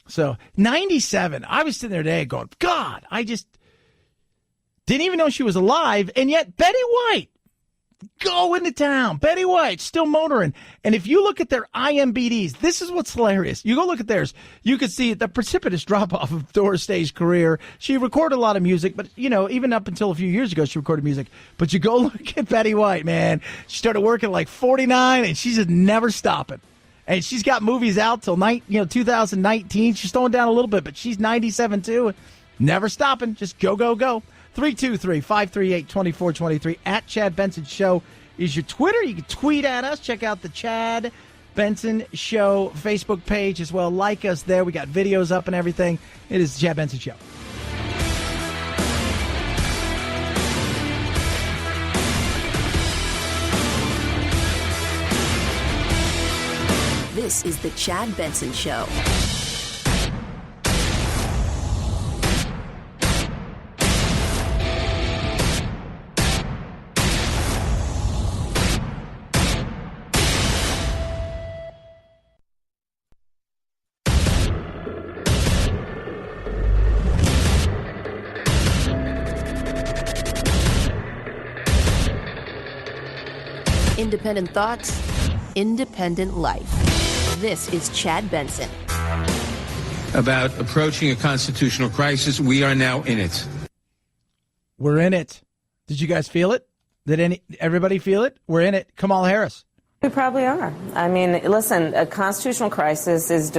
So 97, I was sitting there today going, God, I just didn't even know she was alive. And yet Betty White, go into town. Betty White, still motoring. And if you look at their IMDb's, this is what's hilarious. You go look at theirs. You can see the precipitous drop-off of Doris Day's career. She recorded a lot of music, but, even up until a few years ago, she recorded music. But you go look at Betty White, man. She started working at like 49, and she's just never stopping. And she's got movies out till 2019. She's slowing down a little bit, but she's 97 too. Never stopping. Just go, go, go. 323-538-2423 at Chad Benson Show is your Twitter. You can tweet at us. Check out the Chad Benson Show Facebook page as well. Like us there. We got videos up and everything. It is the Chad Benson Show. This is the Chad Benson Show. Independent thoughts, independent life. This is Chad Benson. About approaching a constitutional crisis, we are now in it. We're in it. Did you guys feel it? Did everybody feel it? We're in it. Kamala Harris. We probably are. I mean, listen, a constitutional crisis is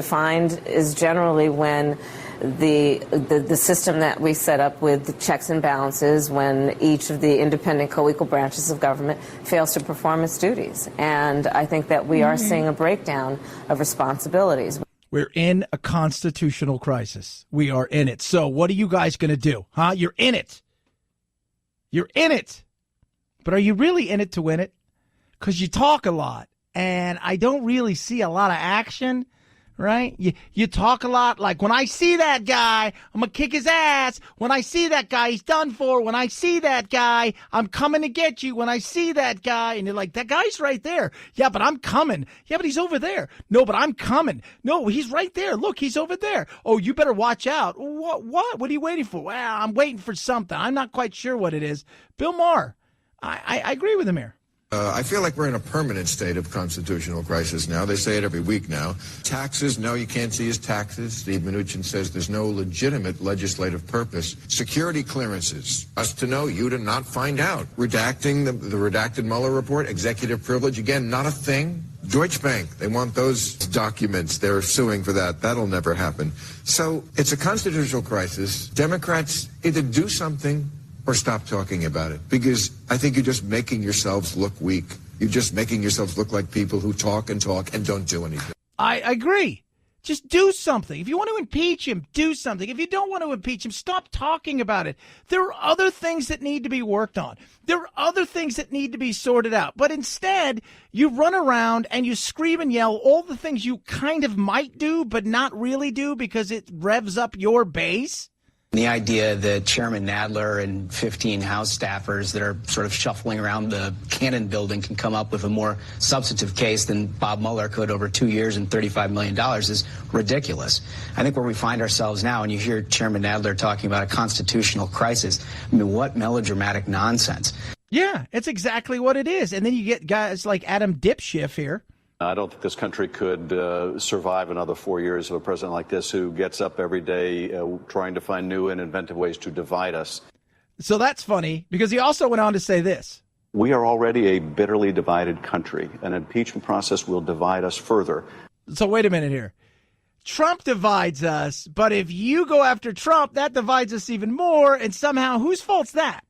generally when the system that we set up with the checks and balances, when each of the independent co-equal branches of government fails to perform its duties. And I think that we are seeing a breakdown of responsibilities. We're in a constitutional crisis. We are in it. So what are you guys going to do? Huh? You're in it. You're in it. But are you really in it to win it? Because you talk a lot, and I don't really see a lot of action, right? You talk a lot, like, when I see that guy, I'm going to kick his ass. When I see that guy, he's done for. When I see that guy, I'm coming to get you. When I see that guy, and you're like, that guy's right there. Yeah, but I'm coming. Yeah, but he's over there. No, but I'm coming. No, he's right there. Look, he's over there. Oh, you better watch out. What? What are you waiting for? Well, I'm waiting for something. I'm not quite sure what it is. Bill Maher, I agree with him here. I feel like we're in a permanent state of constitutional crisis now. They say it every week now. Taxes, no, you can't see his taxes. Steve Mnuchin says there's no legitimate legislative purpose. Security clearances, us to know, you to not find out. Redacting the redacted Mueller report, executive privilege, again, not a thing. Deutsche Bank, they want those documents. They're suing for that. That'll never happen. So it's a constitutional crisis. Democrats either do something or stop talking about it, because I think you're just making yourselves look weak. You're just making yourselves look like people who talk and don't do anything. I agree. Just do something. If you want to impeach him, do something. If you don't want to impeach him, stop talking about it. There are other things that need to be worked on. There are other things that need to be sorted out. But instead, you run around and you scream and yell all the things you kind of might do but not really do because it revs up your base. The idea that Chairman Nadler and 15 House staffers that are sort of shuffling around the Cannon building can come up with a more substantive case than Bob Mueller could over 2 years and $35 million is ridiculous. I think where we find ourselves now, and you hear Chairman Nadler talking about a constitutional crisis, I mean, what melodramatic nonsense. Yeah, it's exactly what it is. And then you get guys like Adam Dipschiff here. I don't think this country could survive another 4 years of a president like this who gets up every day trying to find new and inventive ways to divide us. So that's funny because he also went on to say this. We are already a bitterly divided country. An impeachment process will divide us further. So wait a minute here. Trump divides us, but if you go after Trump, that divides us even more. And somehow, whose fault's that?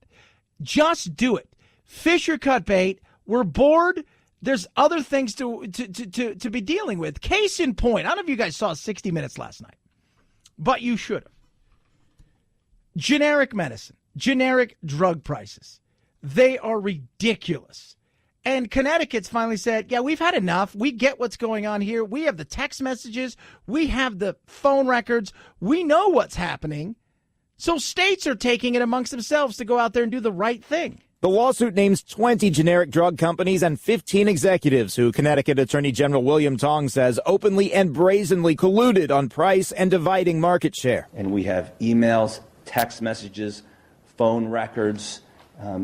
Just do it. Fish or cut bait. We're bored. There's other things to be dealing with. Case in point, I don't know if you guys saw 60 Minutes last night, but you should have. Generic medicine, generic drug prices, they are ridiculous. And Connecticut's finally said, yeah, we've had enough. We get what's going on here. We have the text messages. We have the phone records. We know what's happening. So states are taking it amongst themselves to go out there and do the right thing. The lawsuit names 20 generic drug companies and 15 executives who Connecticut Attorney General William Tong says openly and brazenly colluded on price and dividing market share. And we have emails, text messages, phone records,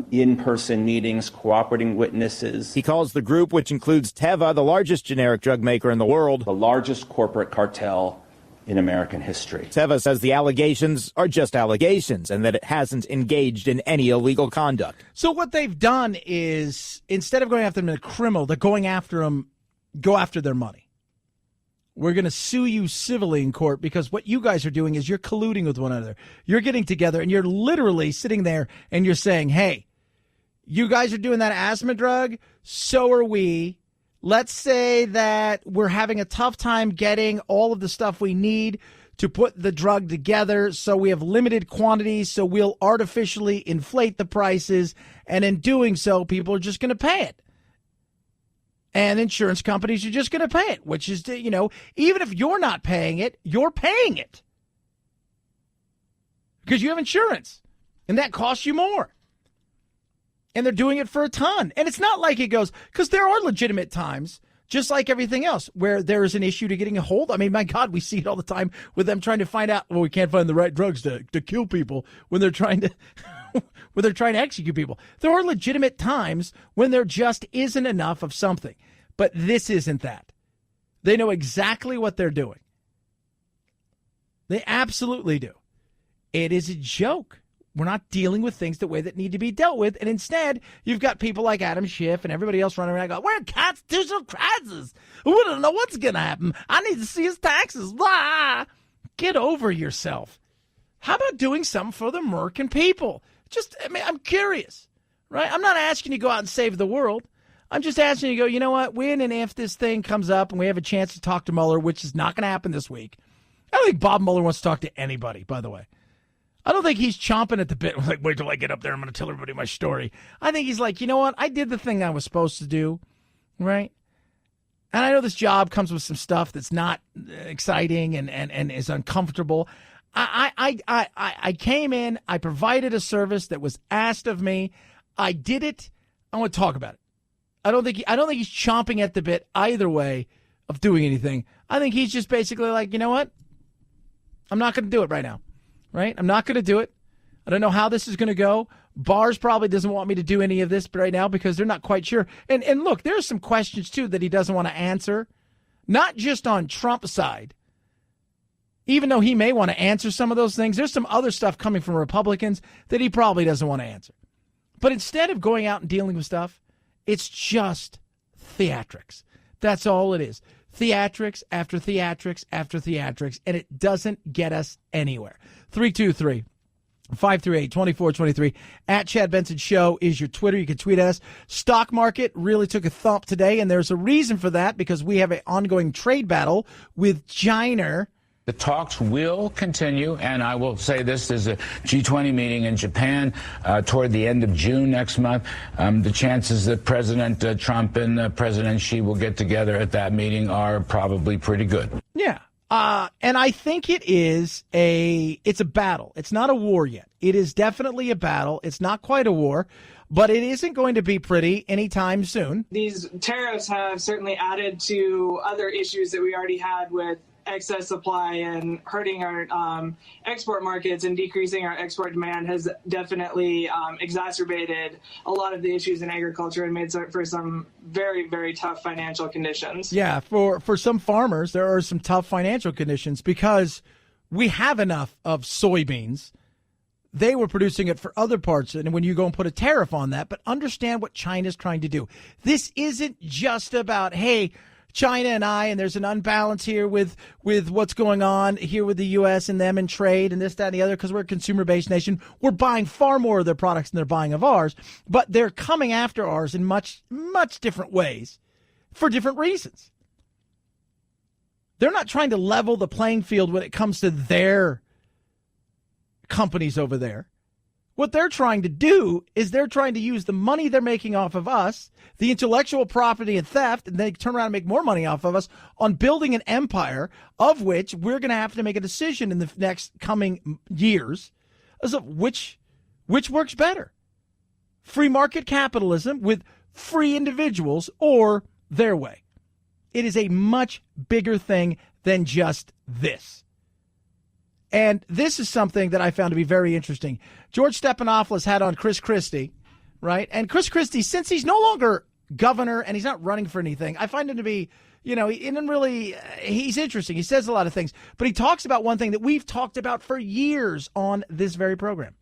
in-person meetings, cooperating witnesses. He calls the group, which includes Teva, the largest generic drug maker in the world, the largest corporate cartel in American history. Teva says the allegations are just allegations and that it hasn't engaged in any illegal conduct. So what they've done is, instead of going after them in a criminal, they're going after them, go after their money. We're going to sue you civilly in court because what you guys are doing is you're colluding with one another. You're getting together and you're literally sitting there and you're saying, hey, you guys are doing that asthma drug, so are we. Let's say that we're having a tough time getting all of the stuff we need to put the drug together, so we have limited quantities, so we'll artificially inflate the prices, and in doing so, people are just going to pay it. And insurance companies are just going to pay it, which is, you know, even if you're not paying it, you're paying it. Because you have insurance, and that costs you more. And they're doing it for a ton. And it's not like it goes, because there are legitimate times, just like everything else, where there is an issue to getting a hold. I mean, my God, we see it all the time with them trying to find out, well, we can't find the right drugs to kill people when they're trying to when they're trying to execute people. There are legitimate times when there just isn't enough of something. But this isn't that. They know exactly what they're doing. They absolutely do. It is a joke. We're not dealing with things the way that need to be dealt with. And instead, you've got people like Adam Schiff and everybody else running around going, we're in constitutional crisis. We don't know what's going to happen. I need to see his taxes. Blah. Get over yourself. How about doing something for the American people? I'm curious, right? I'm not asking you to go out and save the world. I'm just asking you to go, you know what? When and if this thing comes up and we have a chance to talk to Mueller, which is not going to happen this week. I don't think Bob Mueller wants to talk to anybody, by the way. I don't think he's chomping at the bit. Like, wait till I get up there. I'm going to tell everybody my story. I think he's like, you know what? I did the thing I was supposed to do, right? And I know this job comes with some stuff that's not exciting and is uncomfortable. I came in. I provided a service that was asked of me. I did it. I want to talk about it. I don't think he's chomping at the bit either way of doing anything. I think he's just basically like, you know what? I'm not going to do it right now. Right? I'm not going to do it. I don't know how this is going to go. Bars probably doesn't want me to do any of this right now because they're not quite sure. And look, there's some questions, too, that he doesn't want to answer. Not just on Trump's side. Even though he may want to answer some of those things, there's some other stuff coming from Republicans that he probably doesn't want to answer. But instead of going out and dealing with stuff, it's just theatrics. That's all it is. Theatrics after theatrics after theatrics, and it doesn't get us anywhere. 323-538-2423. At Chad Benson Show is your Twitter. You can tweet at us. Stock market really took a thump today, and there's a reason for that because we have an ongoing trade battle with China. The talks will continue, and I will say this, there's a G20 meeting in Japan toward the end of June next month. The chances that President Trump and President Xi will get together at that meeting are probably pretty good. Yeah. And I think it's a battle. It's not a war yet. It is definitely a battle. It's not quite a war, but it isn't going to be pretty anytime soon. These tariffs have certainly added to other issues that we already had with excess supply and hurting our export markets and decreasing our export demand has definitely exacerbated a lot of the issues in agriculture and made for some very, very tough financial conditions. Yeah, for some farmers, there are some tough financial conditions because we have enough of soybeans. They were producing it for other parts, and when you go and put a tariff on that, but understand what China's trying to do. This isn't just about, hey, China and there's an unbalance here with what's going on here with the U.S. and them and trade and this, that, and the other because we're a consumer-based nation. We're buying far more of their products than they're buying of ours, but they're coming after ours in much, much different ways. for different reasons. They're not trying to level the playing field when it comes to their companies over there. What they're trying to do is they're trying to use the money they're making off of us, the intellectual property and theft, and they turn around and make more money off of us on building an empire of which we're going to have to make a decision in the next coming years as of which works better. Free market capitalism with free individuals or their way. It is a much bigger thing than just this. And this is something that I found to be very interesting. George Stephanopoulos had on Chris Christie, right? And Chris Christie, since he's no longer governor and he's not running for anything, I find him to be, he's interesting. He says a lot of things. But he talks about one thing that we've talked about for years on this very program.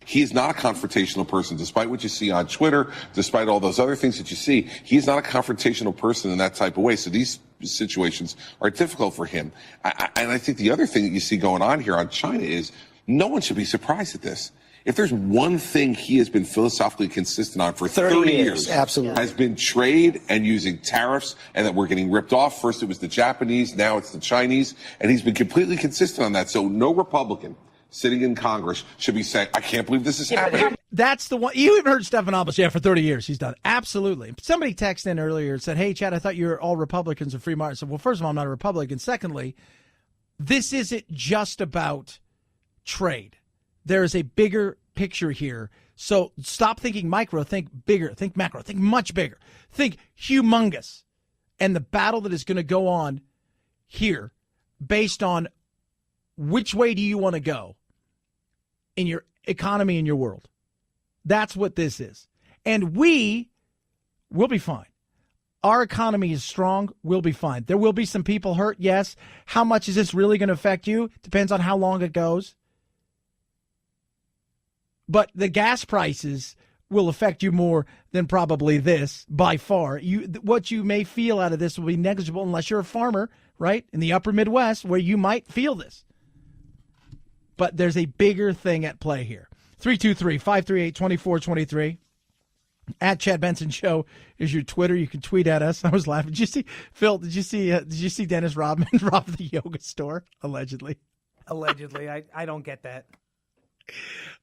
He's not a confrontational person, despite what you see on Twitter, despite all those other things that you see. He's not a confrontational person in that type of way. So these situations are difficult for him. And I think the other thing that you see going on here on China is no one should be surprised at this. If there's one thing he has been philosophically consistent on for 30 years, absolutely, has been trade and using tariffs, and that we're getting ripped off. First it was the Japanese, now it's the Chinese, and he's been completely consistent on that. So no Republican sitting in Congress should be saying, I can't believe this is happening. That's the one. You even heard Stephanopoulos, for 30 years he's done. Absolutely. Somebody texted in earlier and said, hey, Chad, I thought you were all Republicans or free market. I said, well, first of all, I'm not a Republican. Secondly, this isn't just about trade. There is a bigger picture here. So stop thinking micro, think bigger, think macro, think much bigger, think humongous. And the battle that is going to go on here based on which way do you want to go in your economy and your world. That's what this is. And we'll be fine. Our economy is strong. We'll be fine. There will be some people hurt, yes. How much is this really going to affect you? Depends on how long it goes. But the gas prices will affect you more than probably this by far. What you may feel out of this will be negligible unless you're a farmer, right, in the upper Midwest where you might feel this. But there's a bigger thing at play here. 323-538-2423. At Chad Benson Show is your Twitter. You can tweet at us. I was laughing. Did you see, Phil, did you see Dennis Rodman rob the yoga store? Allegedly. Allegedly. I don't get that.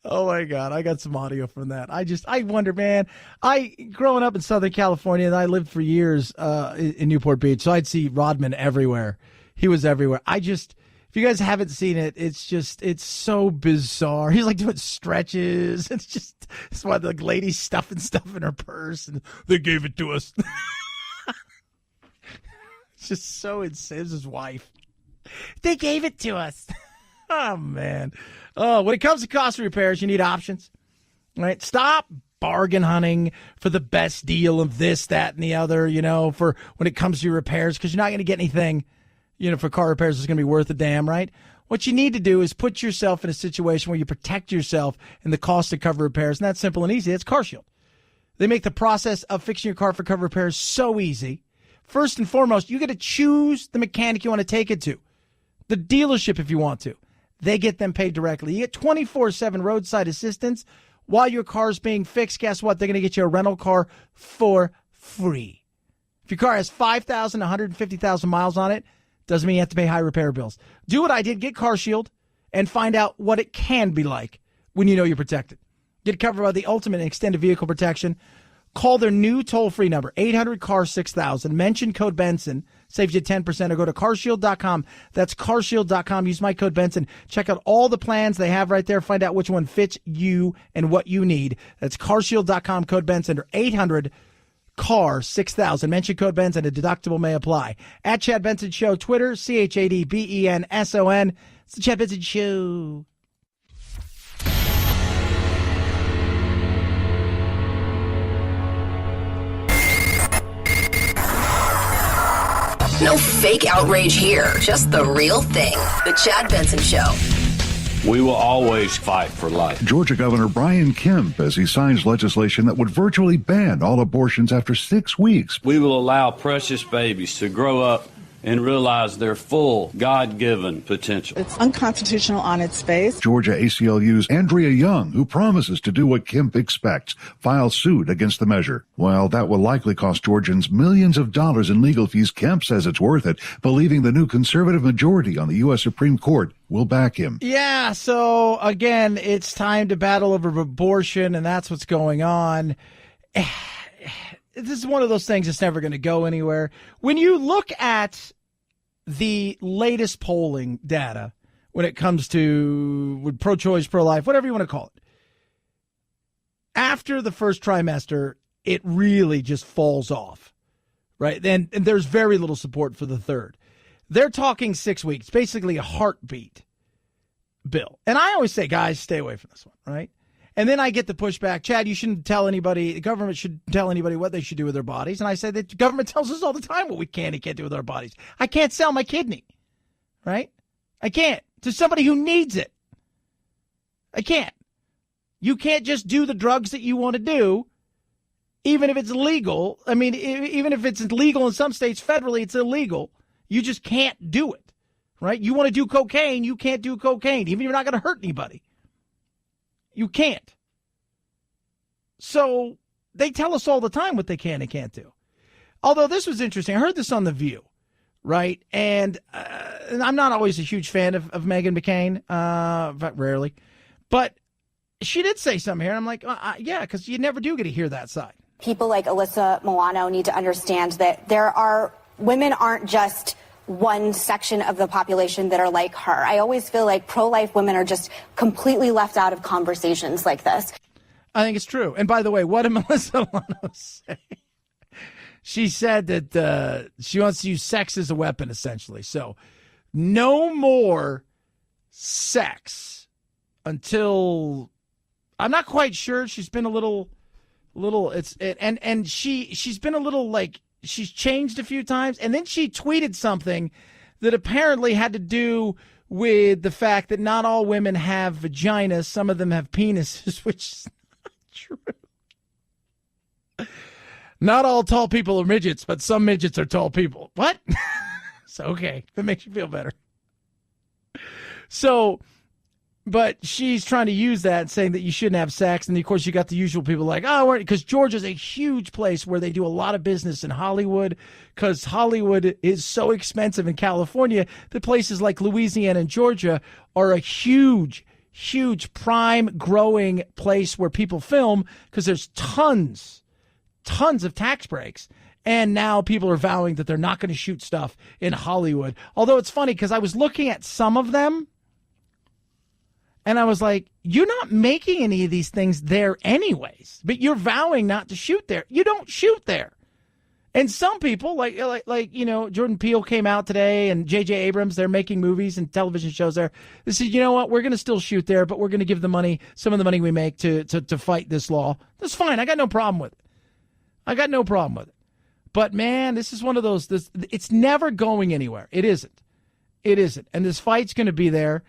Oh my God. I got some audio from that. I wonder, man, growing up in Southern California, and I lived for years in Newport Beach, so I'd see Rodman everywhere. He was everywhere. If you guys haven't seen it, it's so bizarre. He's like doing stretches. It's why the lady's stuffing stuff in her purse and they gave it to us. It's just so insane. It's his wife. They gave it to us. Oh, man. Oh, when it comes to cost of repairs, you need options. Right? Stop bargain hunting for the best deal of this, that, and the other, for when it comes to your repairs, because you're not going to get anything. For car repairs, it's going to be worth a damn, right? What you need to do is put yourself in a situation where you protect yourself and the cost to cover repairs. And that's simple and easy. It's CarShield. They make the process of fixing your car for cover repairs so easy. First and foremost, you get to choose the mechanic you want to take it to. The dealership, if you want to. They get them paid directly. You get 24/7 roadside assistance while your car's being fixed. Guess what? They're going to get you a rental car for free. If your car has 5,000, 150,000 miles on it, doesn't mean you have to pay high repair bills. Do what I did. Get CarShield and find out what it can be like when you know you're protected. Get covered by the ultimate extended vehicle protection. Call their new toll-free number, 800-CAR-6000. Mention code Benson. Saves you 10%. Or go to carshield.com. That's carshield.com. Use my code Benson. Check out all the plans they have right there. Find out which one fits you and what you need. That's carshield.com, code Benson, or 800-CAR-6000. Mention code Benson. A deductible may apply. At Chad Benson Show, Twitter, ChadBenson. It's the Chad Benson Show. No fake outrage here, just the real thing. The Chad Benson Show. We will always fight for life. Georgia Governor Brian Kemp as he signs legislation that would virtually ban all abortions after 6 weeks. We will allow precious babies to grow up and realize their full God-given potential. It's unconstitutional on its face. Georgia ACLU's Andrea Young, who promises to do what Kemp expects, filed suit against the measure. While that will likely cost Georgians millions of dollars in legal fees, Kemp says it's worth it, believing the new conservative majority on the U.S. Supreme Court will back him. Yeah, so again, it's time to battle over abortion, and that's what's going on. This is one of those things that's never going to go anywhere. When you look at the latest polling data when it comes to pro-choice, pro-life, whatever you want to call it, after the first trimester, it really just falls off, right? And there's very little support for the third. They're talking 6 weeks, basically a heartbeat bill. And I always say, guys, stay away from this one, right? And then I get the pushback, Chad, you shouldn't tell anybody, the government should tell anybody what they should do with their bodies. And I say that the government tells us all the time what we can and can't do with our bodies. I can't sell my kidney, right? I can't, to somebody who needs it. I can't. You can't just do the drugs that you want to do, even if it's legal. I mean, even if it's legal in some states, federally, it's illegal. You just can't do it, right? You want to do cocaine, you can't do cocaine, even if you're not going to hurt anybody. You can't. So they tell us all the time what they can and can't do. Although this was interesting. I heard this on The View, right? And I'm not always a huge fan of Meghan McCain, rarely. But she did say something here. And I'm like, yeah, because you never do get to hear that side. People like Alyssa Milano need to understand that women aren't just one section of the population that are like her. I always feel like pro-life women are just completely left out of conversations like this. I think it's true. And by the way, what did Melissa Milano say? She said that she wants to use sex as a weapon, essentially. So no more sex until, I'm not quite sure. She's been a little, and she's been a little like, she's changed a few times, and then she tweeted something that apparently had to do with the fact that not all women have vaginas. Some of them have penises, which is not true. Not all tall people are midgets, but some midgets are tall people. What? So, okay, that makes you feel better. So, but she's trying to use that, saying that you shouldn't have sex. And, of course, you got the usual people like, oh, because Georgia's a huge place where they do a lot of business in Hollywood, because Hollywood is so expensive in California that places like Louisiana and Georgia are a huge, huge prime growing place where people film because there's tons of tax breaks. And now people are vowing that they're not going to shoot stuff in Hollywood. Although it's funny because I was looking at some of them, and I was like, you're not making any of these things there anyways, but you're vowing not to shoot there. You don't shoot there. And some people, like Jordan Peele came out today, and J.J. Abrams, they're making movies and television shows there. They said, you know what, we're going to still shoot there, but we're going to give the money, some of the money we make to fight this law. That's fine. I got no problem with it. But, man, this is one of those, it's never going anywhere. It isn't. And this fight's going to be there.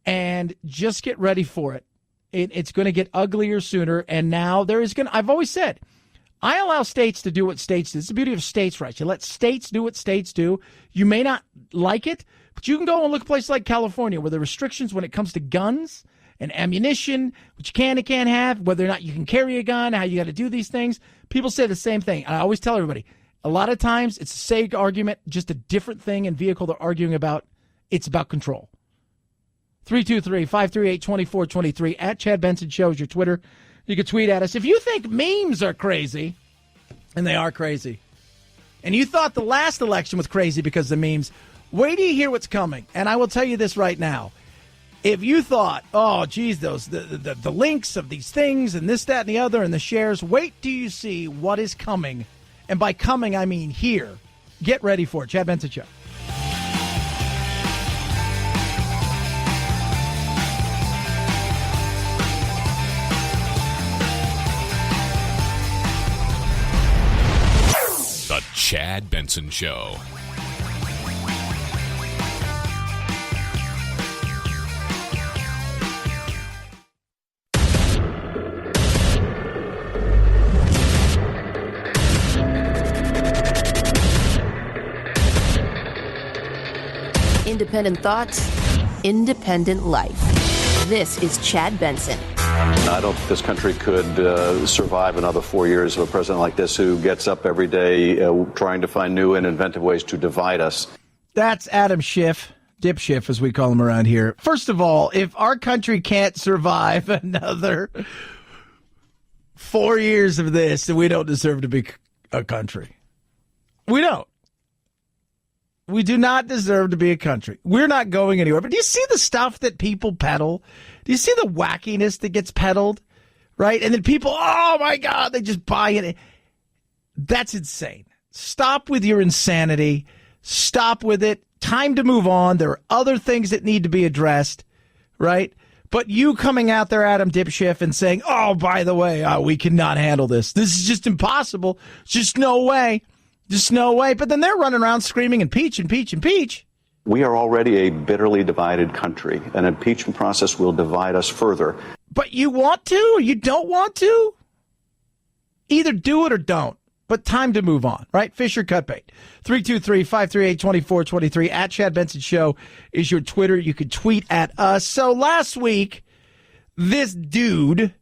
And just get ready for it. It's going to get uglier sooner. And now I've always said, I allow states to do what states do. It's the beauty of states' rights. You let states do what states do. You may not like it, but you can go and look at places like California where the restrictions when it comes to guns and ammunition, which you can and can't have, whether or not you can carry a gun, how you got to do these things. People say the same thing. I always tell everybody, a lot of times it's the same argument, just a different thing and vehicle they're arguing about. It's about control. 323-538-2423 at Chad Benson Show is your Twitter. You can tweet at us. If you think memes are crazy, and they are crazy, and you thought the last election was crazy because of memes, wait till you hear what's coming. And I will tell you this right now. If you thought, oh, geez, the links of these things and this, that, and the other and the shares, wait till you see what is coming. And by coming, I mean here. Get ready for it. Chad Benson Show. The Chad Benson Show. independent thoughts, independent life. This is Chad Benson. I don't think this country could survive another 4 years of a president like this who gets up every day trying to find new and inventive ways to divide us. That's Adam Schiff, Dip Schiff, as we call him around here. First of all, if our country can't survive another 4 years of this, then we don't deserve to be a country. We don't. We do not deserve to be a country. We're not going anywhere. But do you see the stuff that people peddle? Do you see the wackiness that gets peddled? Right? And then people, oh my God, they just buy it. That's insane. Stop with your insanity. Stop with it. Time to move on. There are other things that need to be addressed. Right? But you coming out there, Adam Dipschiff, and saying, oh, by the way, we cannot handle this. This is just impossible. Just no way. Just no way. But then they're running around screaming impeach, impeach, impeach. We are already a bitterly divided country. An impeachment process will divide us further. But you want to? You don't want to? Either do it or don't. But time to move on, right? Fisher Cutbait. 323-538-2423. At Chad Benson Show is your Twitter. You could tweet at us. So last week, this dude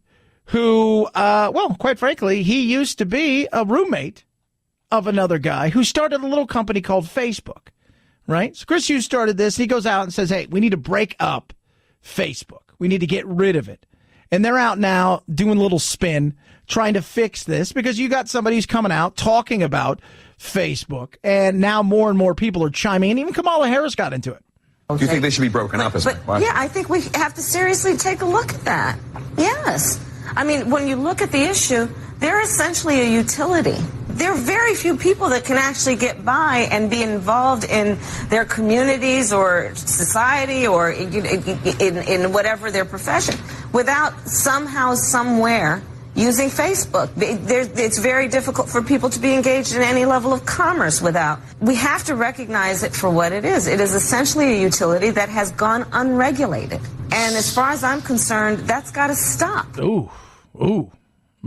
who, quite frankly, he used to be a roommate of another guy who started a little company called Facebook, right? So Chris Hughes started this. He goes out and says, hey, we need to break up Facebook. We need to get rid of it. And they're out now doing a little spin, trying to fix this because you got somebody who's coming out talking about Facebook. And now more and more people are chiming in. Even Kamala Harris got into it. Do you think they should be broken up? Yeah, I think we have to seriously take a look at that. Yes. I mean, when you look at the issue, they're essentially a utility. There are very few people that can actually get by and be involved in their communities or society or in whatever their profession without somehow, somewhere using Facebook. It's very difficult for people to be engaged in any level of commerce without. We have to recognize it for what it is. It is essentially a utility that has gone unregulated. And as far as I'm concerned, that's got to stop. Ooh.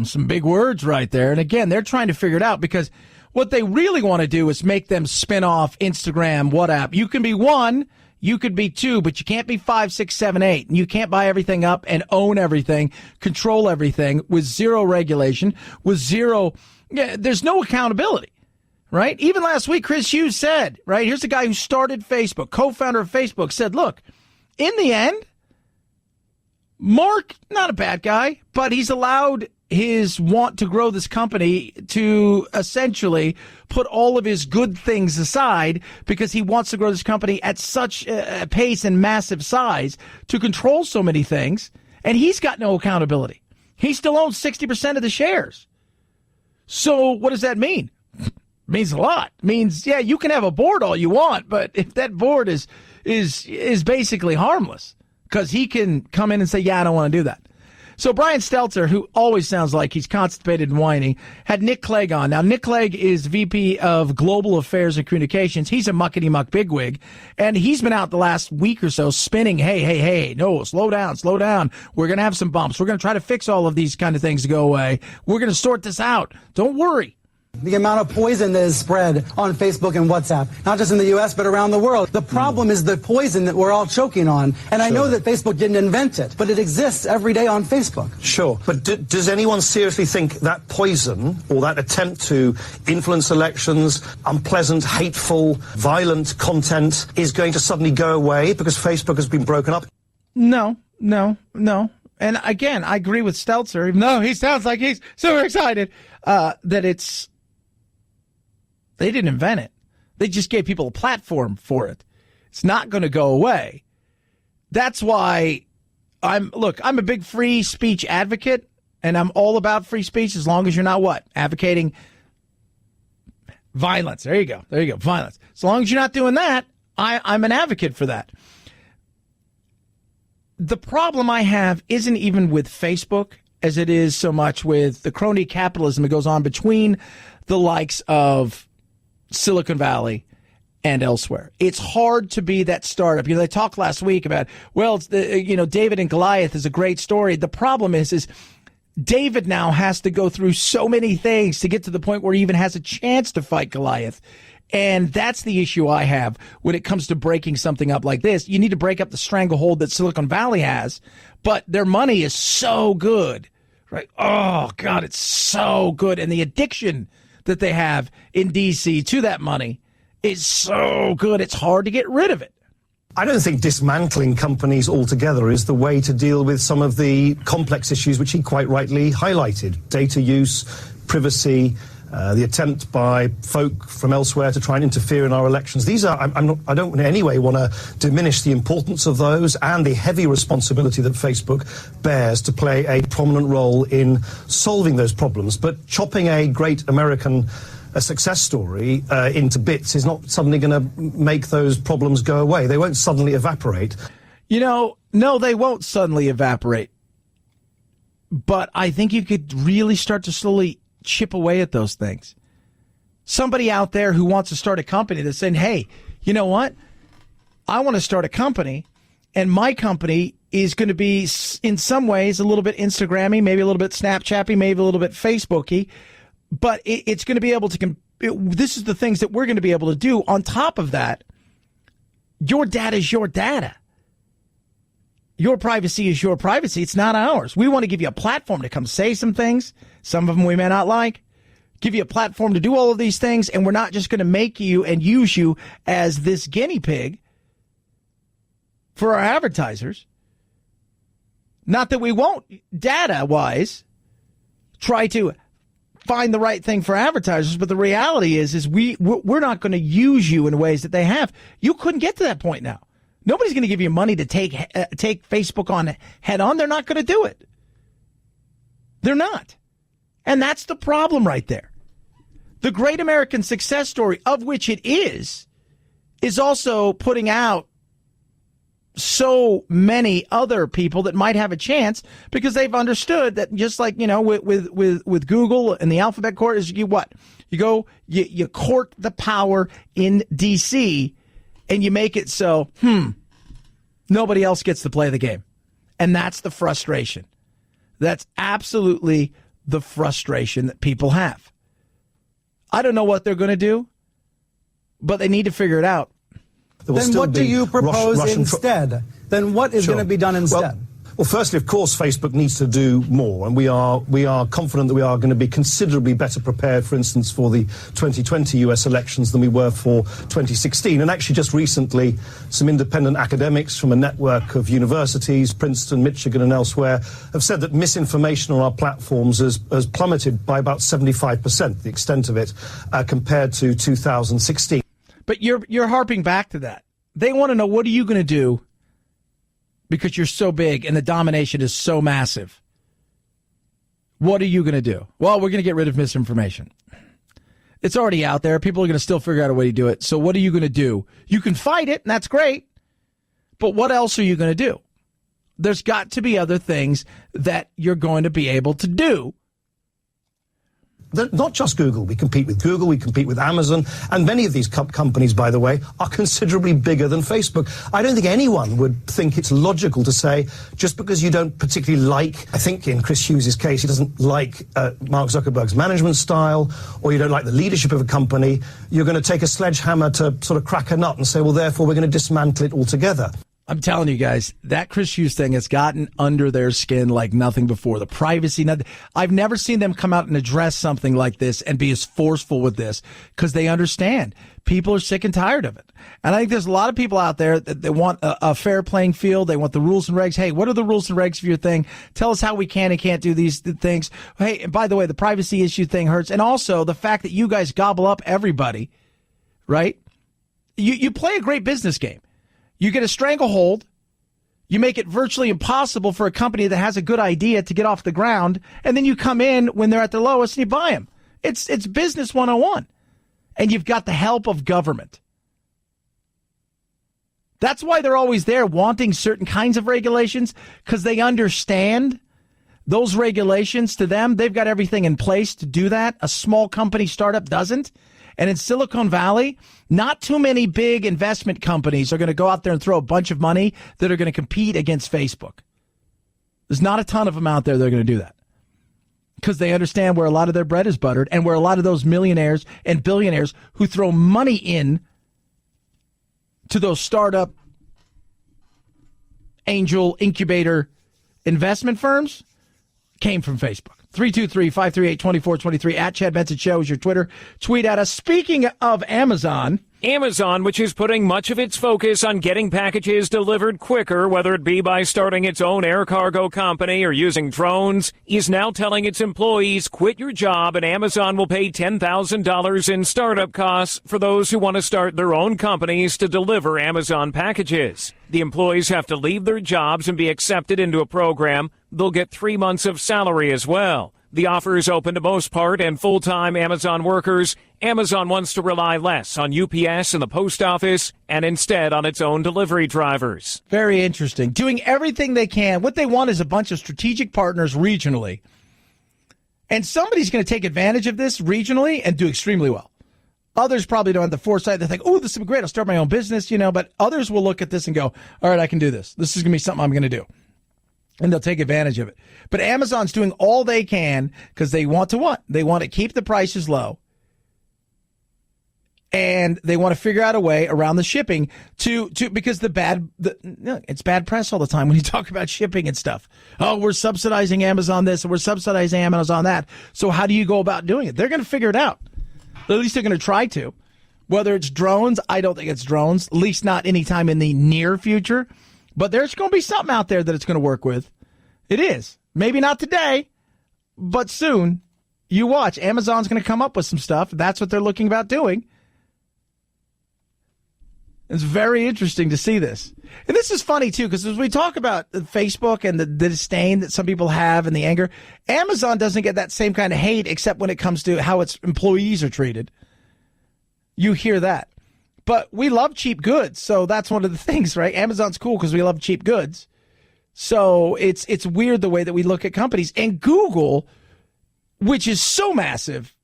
Some big words right there. And again, they're trying to figure it out because what they really want to do is make them spin off Instagram, WhatsApp. You can be one, you could be two, but you can't be 5, 6, 7, 8. And you can't buy everything up and own everything, control everything with zero regulation, with zero, there's no accountability, right? Even last week, Chris Hughes said, right, here's the guy who started Facebook, co-founder of Facebook, said, look, in the end, Mark, not a bad guy, but he's allowed his want to grow this company to essentially put all of his good things aside because he wants to grow this company at such a pace and massive size to control so many things. And he's got no accountability. He still owns 60% of the shares. So what does that mean? It means a lot. It means, yeah, you can have a board all you want, but if that board is basically harmless because he can come in and say, yeah, I don't want to do that. So Brian Stelter, who always sounds like he's constipated and whining, had Nick Clegg on. Now, Nick Clegg is VP of Global Affairs and Communications. He's a muckety-muck bigwig, and he's been out the last week or so spinning, hey, no, slow down. We're going to have some bumps. We're going to try to fix all of these kind of things to go away. We're going to sort this out. Don't worry. The amount of poison that is spread on Facebook and WhatsApp, not just in the U.S., but around the world. The problem is the poison that we're all choking on. And I know that Facebook didn't invent it, but it exists every day on Facebook. Sure. But does anyone seriously think that poison or that attempt to influence elections, unpleasant, hateful, violent content is going to suddenly go away because Facebook has been broken up? No. And again, I agree with Stelter, even though he sounds like he's super excited, that they didn't invent it. They just gave people a platform for it. It's not going to go away. That's why I'm a big free speech advocate, and I'm all about free speech as long as you're not advocating violence. There you go. Violence. As long as you're not doing that, I'm an advocate for that. The problem I have isn't even with Facebook as it is so much with the crony capitalism that goes on between the likes of Silicon Valley and elsewhere. It's hard to be that startup. They talked last week about, David and Goliath is a great story. The problem is David now has to go through so many things to get to the point where he even has a chance to fight Goliath. And that's the issue I have when it comes to breaking something up like this. You need to break up the stranglehold that Silicon Valley has, but their money is so good, right? Oh, God, it's so good. And the addiction that they have in D.C. to that money is so good. It's hard to get rid of it. I don't think dismantling companies altogether is the way to deal with some of the complex issues which he quite rightly highlighted. Data use, privacy, the attempt by folk from elsewhere to try and interfere in our elections. These are, I don't in any way want to diminish the importance of those and the heavy responsibility that Facebook bears to play a prominent role in solving those problems. But chopping a great American success story into bits is not suddenly going to make those problems go away. They won't suddenly evaporate. No, they won't suddenly evaporate. But I think you could really start to slowly chip away at those things. Somebody out there who wants to start a company that's saying, hey, you know what? I want to start a company, and my company is going to be in some ways a little bit Instagrammy, maybe a little bit Snapchatty, maybe a little bit Facebooky, but it's going to be able to, this is the things that we're going to be able to do. On top of that, your data is your data. Your privacy is your privacy. It's not ours. We want to give you a platform to come say some things. Some of them we may not like. Give you a platform to do all of these things, and we're not just going to make you and use you as this guinea pig for our advertisers. Not that we won't, data-wise, try to find the right thing for advertisers, but the reality is we're not going to use you in ways that they have. You couldn't get to that point now. Nobody's going to give you money to take Facebook on head on. They're not going to do it. They're not. And that's the problem right there. The great American success story, of which it is also putting out so many other people that might have a chance because they've understood that just like, with Google and the alphabet court is you go, you court the power in D.C., and you make it so, nobody else gets to play the game. And that's the frustration. That's absolutely the frustration that people have. I don't know what they're going to do, but they need to figure it out. Then what do you propose instead? Then what is going to be done instead? Well, firstly, of course, Facebook needs to do more, and we are confident that we are going to be considerably better prepared, for instance, for the 2020 US elections than we were for 2016. And actually, just recently, some independent academics from a network of universities, Princeton, Michigan, and elsewhere, have said that misinformation on our platforms has plummeted by about 75%, the extent of it, compared to 2016. But you're harping back to that. They want to know, what are you going to do? Because you're so big and the domination is so massive. What are you going to do? Well, we're going to get rid of misinformation. It's already out there. People are going to still figure out a way to do it. So what are you going to do? You can fight it, and that's great. But what else are you going to do? There's got to be other things that you're going to be able to do. Not just Google. We compete with Google, we compete with Amazon, and many of these companies, by the way, are considerably bigger than Facebook. I don't think anyone would think it's logical to say, just because you don't particularly like, I think in Chris Hughes' case, he doesn't like Mark Zuckerberg's management style, or you don't like the leadership of a company, you're going to take a sledgehammer to sort of crack a nut and say, well, therefore, we're going to dismantle it altogether. I'm telling you guys, that Chris Hughes thing has gotten under their skin like nothing before. The privacy, I've never seen them come out and address something like this and be as forceful with this because they understand. People are sick and tired of it. And I think there's a lot of people out there that they want a fair playing field. They want the rules and regs. Hey, what are the rules and regs for your thing? Tell us how we can and can't do these things. Hey, and by the way, the privacy issue thing hurts. And also the fact that you guys gobble up everybody, right? You play a great business game. You get a stranglehold. You make it virtually impossible for a company that has a good idea to get off the ground, and then you come in when they're at the lowest and you buy them. It's business 101. And you've got the help of government. That's why they're always there wanting certain kinds of regulations, because they understand those regulations to them. They've got everything in place to do that. A small company startup doesn't. And in Silicon Valley, not too many big investment companies are going to go out there and throw a bunch of money that are going to compete against Facebook. There's not a ton of them out there that are going to do that. because they understand where a lot of their bread is buttered and where a lot of those millionaires and billionaires who throw money in to those startup angel incubator investment firms came from Facebook. 323-538-2423 at Chad Benson Show is your Twitter. Tweet at us. Speaking of Amazon, which is putting much of its focus on getting packages delivered quicker, whether it be by starting its own air cargo company or using drones, is now telling its employees, quit your job and Amazon will pay $10,000 in startup costs for those who want to start their own companies to deliver Amazon packages. The employees have to leave their jobs and be accepted into a program. They'll get 3 months of salary as well. The offer is open to most part and full-time Amazon workers. Amazon wants to rely less on UPS and the post office and instead on its own delivery drivers. Very interesting. Doing everything they can. What they want is a bunch of strategic partners regionally. And somebody's going to take advantage of this regionally and do extremely well. Others probably don't have the foresight. They think, oh, this will be great. I'll start my own business, but others will look at this and go, all right, I can do this. This is going to be something I'm going to do. And they'll take advantage of it. But Amazon's doing all they can because they want to what? They want to keep the prices low. And they want to figure out a way around the shipping because it's bad press all the time when you talk about shipping and stuff. Oh, we're subsidizing Amazon this and we're subsidizing Amazon that. So how do you go about doing it? They're going to figure it out. At least they're going to try to. Whether it's drones, I don't think it's drones, at least not anytime in the near future. But there's going to be something out there that it's going to work with. It is. Maybe not today, but soon. You watch. Amazon's going to come up with some stuff. That's what they're looking about doing. It's very interesting to see this. And this is funny, too, because as we talk about Facebook and the disdain that some people have and the anger, Amazon doesn't get that same kind of hate except when it comes to how its employees are treated. You hear that. But we love cheap goods, so that's one of the things, right? Amazon's cool because we love cheap goods. So it's weird the way that we look at companies. And Google, which is so massive,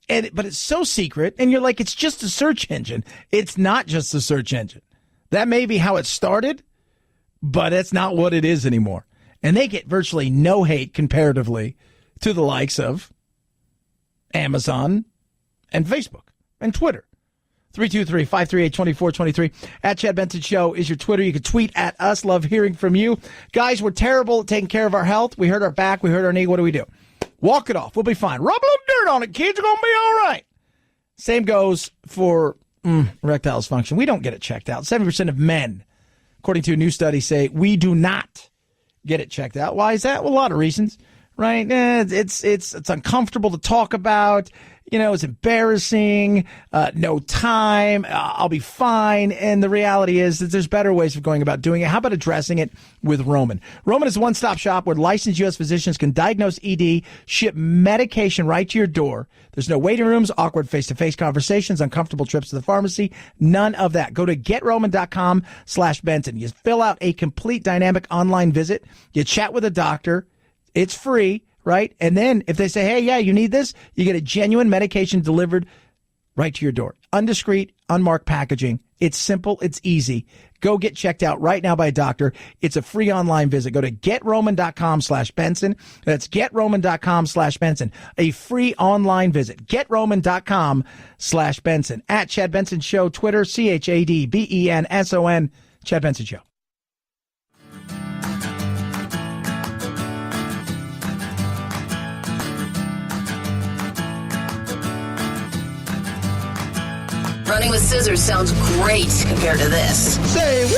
but it's so secret, and you're like, it's just a search engine. It's not just a search engine. That may be how it started, but it's not what it is anymore. And they get virtually no hate comparatively to the likes of Amazon and Facebook and Twitter. 323-538-2423 at Chad Benson Show is your Twitter. You can tweet at us. Love hearing from you. Guys, we're terrible at taking care of our health. We hurt our back. We hurt our knee. What do? Walk it off. We'll be fine. Rub a little dirt on it, kids. Are going to be all right. Same goes for erectile dysfunction. We don't get it checked out. 70% of men, according to a new study, say we do not get it checked out. Why is that? Well, a lot of reasons, right? It's uncomfortable to talk about. It's embarrassing, no time, I'll be fine. And the reality is that there's better ways of going about doing it. How about addressing it with Roman? Roman is a one-stop shop where licensed U.S. physicians can diagnose ED, ship medication right to your door. There's no waiting rooms, awkward face-to-face conversations, uncomfortable trips to the pharmacy. None of that. Go to GetRoman.com/Benson. You fill out a complete dynamic online visit. You chat with a doctor. It's free. Right? And then if they say, hey, yeah, you need this, you get a genuine medication delivered right to your door. Undiscreet, unmarked packaging. It's simple. It's easy. Go get checked out right now by a doctor. It's a free online visit. Go to GetRoman.com/Benson. That's GetRoman.com/Benson. A free online visit. GetRoman.com/Benson. At Chad Benson Show, Twitter, ChadBenson. Chad Benson Show. Running with scissors sounds great compared to this. Say woo!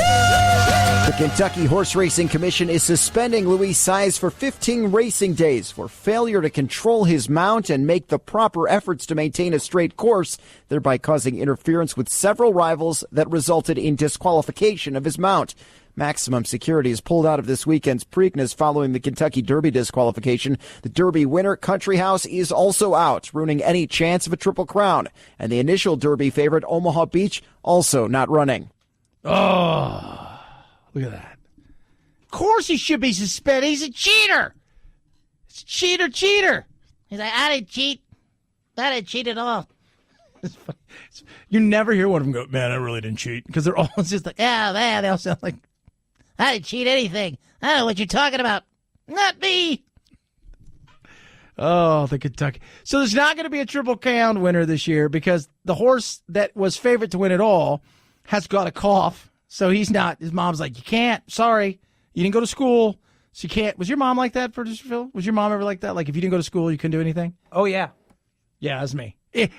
The Kentucky Horse Racing Commission is suspending Luis Saez for 15 racing days for failure to control his mount and make the proper efforts to maintain a straight course, thereby causing interference with several rivals that resulted in disqualification of his mount. Maximum Security is pulled out of this weekend's Preakness following the Kentucky Derby disqualification. The Derby winner, Country House, is also out, ruining any chance of a Triple Crown. And the initial Derby favorite, Omaha Beach, also not running. Oh, look at that. Of course he should be suspended. He's a cheater. It's cheater. He's like, I didn't cheat. I didn't cheat at all. You never hear one of them go, man, I really didn't cheat. Because they're always just like, yeah, man, they all sound like, I didn't cheat anything. I don't know what you're talking about. Not me. Oh, the Kentucky. So there's not going to be a Triple Crown winner this year because the horse that was favorite to win it all has got a cough. So he's not. His mom's like, you can't. Sorry. You didn't go to school. So you can't. Was your mom like that, Phil? Was your mom ever like that? Like if you didn't go to school, you couldn't do anything? Oh, yeah. Yeah, that's me.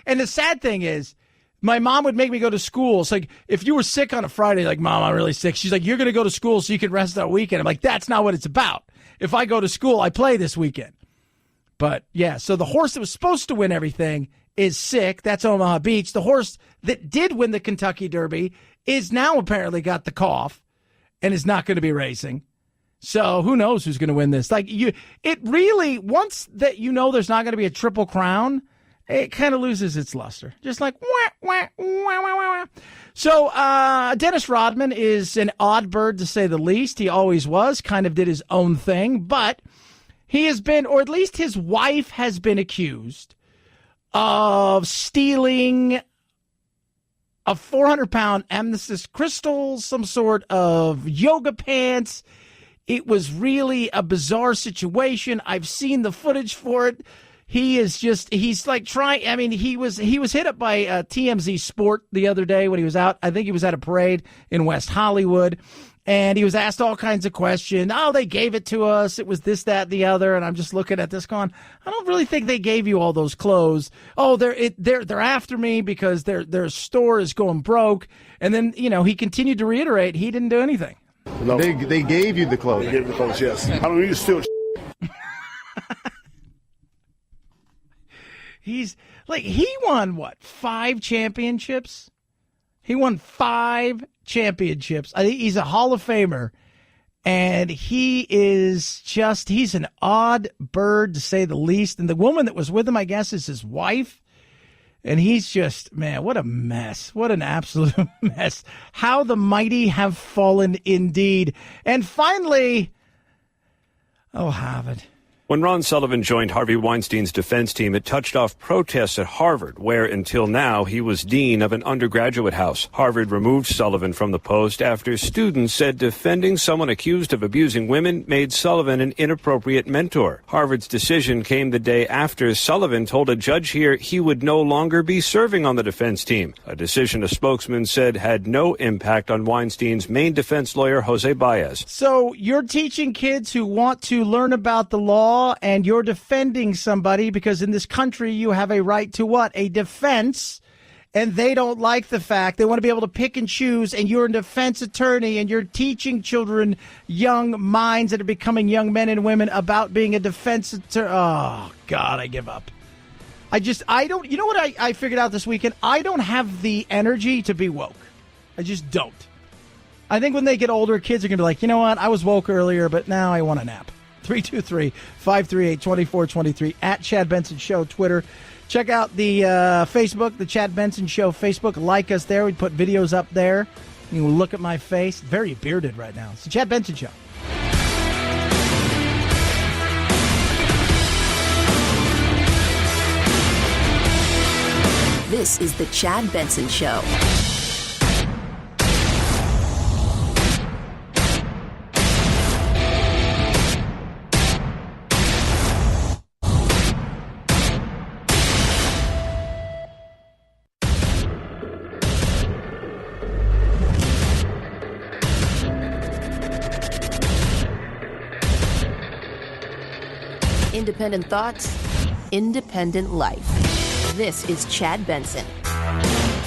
And the sad thing is, my mom would make me go to school. It's like, if you were sick on a Friday, like, Mom, I'm really sick. She's like, you're going to go to school so you can rest that weekend. I'm like, that's not what it's about. If I go to school, I play this weekend. But, yeah, so the horse that was supposed to win everything is sick. That's Omaha Beach. The horse that did win the Kentucky Derby is now apparently got the cough and is not going to be racing. So who knows who's going to win this? Like, it really, once that you know there's not going to be a Triple Crown, it kind of loses its luster. Just like, wah, wah, wah, wah, wah. So Dennis Rodman is an odd bird, to say the least. He always was, kind of did his own thing. But he has been, or at least his wife has been accused of stealing a 400-pound amethyst crystal, some sort of yoga pants. It was really a bizarre situation. I've seen the footage for it. He's like trying. I mean, he was hit up by TMZ Sport the other day when he was out. I think he was at a parade in West Hollywood, and he was asked all kinds of questions. Oh, they gave it to us. It was this, that, the other. And I'm just looking at this going, I don't really think they gave you all those clothes. Oh, they're after me because their store is going broke. And then, he continued to reiterate he didn't do anything. No. They gave you the clothes. They gave the clothes, yes. I don't need to steal. He won, what, 5 championships? He won 5 championships. I think he's a Hall of Famer. And he's an odd bird, to say the least. And the woman that was with him, I guess, is his wife. And he's just, man, what a mess. What an absolute mess. How the mighty have fallen indeed. And finally, Harvard. When Ron Sullivan joined Harvey Weinstein's defense team, it touched off protests at Harvard, where until now he was dean of an undergraduate house. Harvard removed Sullivan from the post after students said defending someone accused of abusing women made Sullivan an inappropriate mentor. Harvard's decision came the day after Sullivan told a judge here he would no longer be serving on the defense team, a decision a spokesman said had no impact on Weinstein's main defense lawyer, Jose Baez. So you're teaching kids who want to learn about the law, and you're defending somebody because in this country you have a right to what? A defense. And they don't like the fact. They want to be able to pick and choose, and you're a defense attorney, and you're teaching children, young minds that are becoming young men and women, about being a defense attorney. Oh, God, I give up. I don't, you know what I figured out this weekend? I don't have the energy to be woke. I just don't. I think when they get older, kids are going to be like, you know what? I was woke earlier, but now I want a nap. 323-538-2423 at Chad Benson Show, Twitter. Check out the Facebook, the Chad Benson Show Facebook. Like us there. We put videos up there. You can look at my face. Very bearded right now. It's the Chad Benson Show. This is the Chad Benson Show. Independent thoughts, independent life. This is Chad Benson.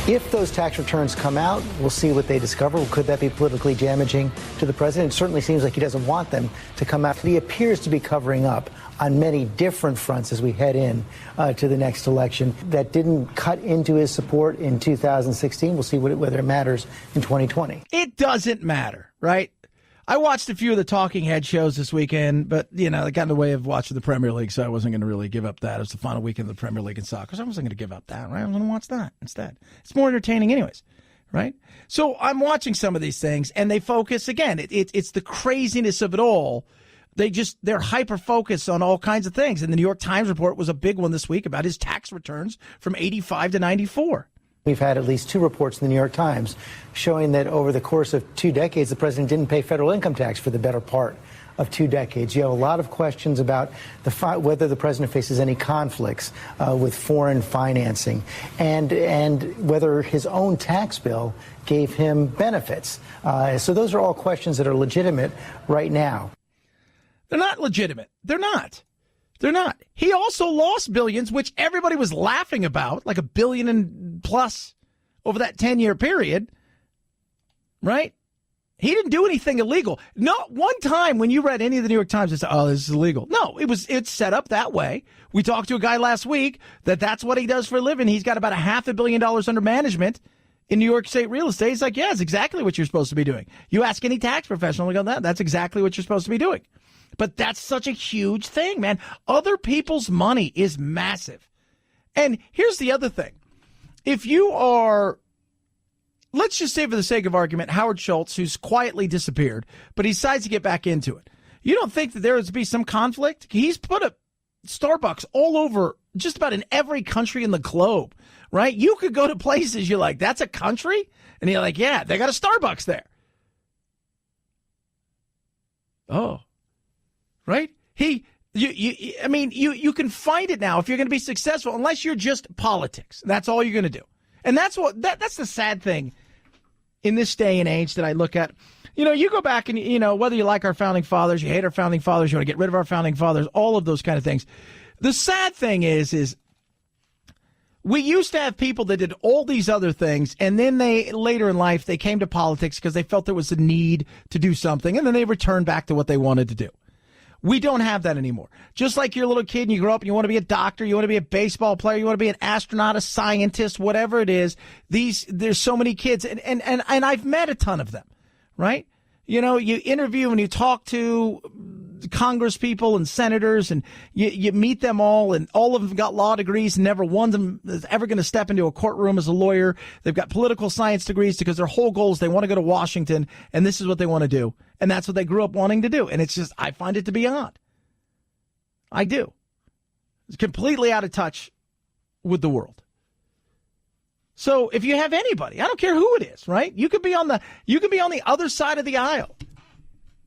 If those tax returns come out, we'll see what they discover. Could that be politically damaging to the president? It certainly seems like he doesn't want them to come out. He appears to be covering up on many different fronts as we head in to the next election. That didn't cut into his support in 2016. We'll see whether it matters in 2020. It doesn't matter, right? I watched a few of the Talking Head shows this weekend, but, it got in the way of watching the Premier League, so I wasn't going to really give up that. It was the final weekend of the Premier League in soccer, so I wasn't going to give up that, right? I was going to watch that instead. It's more entertaining anyways, right? So I'm watching some of these things, and they focus, again, it's the craziness of it all. They're hyper-focused on all kinds of things, and the New York Times report was a big one this week about his tax returns from 85 to 94. We've had at least 2 reports in the New York Times showing that over the course of 2 decades, the president didn't pay federal income tax for the better part of 2 decades. You have a lot of questions about whether the president faces any conflicts with foreign financing and whether his own tax bill gave him benefits. So those are all questions that are legitimate right now. They're not legitimate. They're not. They're not. He also lost billions, which everybody was laughing about, like $1 billion and plus over that 10-year period, right? He didn't do anything illegal. Not one time when you read any of the New York Times, it's, oh, this is illegal. No, it's set up that way. We talked to a guy last week that's what he does for a living. He's got about $500 million under management in New York State real estate. He's like, yeah, it's exactly what you're supposed to be doing. You ask any tax professional about that's exactly what you're supposed to be doing. But that's such a huge thing, man. Other people's money is massive. And here's the other thing. If you are, let's just say for the sake of argument, Howard Schultz, who's quietly disappeared, but he decides to get back into it. You don't think that there would be some conflict? He's put a Starbucks all over just about in every country in the globe, right? You could go to places you're like, that's a country? And you're like, yeah, they got a Starbucks there. Oh. Right? You can find it now if you're going to be successful, unless you're just politics. That's all you're going to do. And that's the sad thing in this day and age that I look at. You know, you go back and, you know, whether you like our founding fathers, you hate our founding fathers, you want to get rid of our founding fathers, all of those kind of things. The sad thing is we used to have people that did all these other things, and then later in life, they came to politics because they felt there was a need to do something, and then they returned back to what they wanted to do. We don't have that anymore. Just like you're a little kid and you grow up and you want to be a doctor, you want to be a baseball player, you want to be an astronaut, a scientist, whatever it is. There's so many kids, and I've met a ton of them, right? You know, you interview and you talk to Congress people and senators, and you meet them all, and all of them got law degrees, and never one of them is ever going to step into a courtroom as a lawyer. They've got political science degrees because their whole goal is they want to go to Washington, and this is what they want to do. And that's what they grew up wanting to do. And it's just, I find it to be odd. I do. It's completely out of touch with the world. So if you have anybody, I don't care who it is, right? You could be on the other side of the aisle,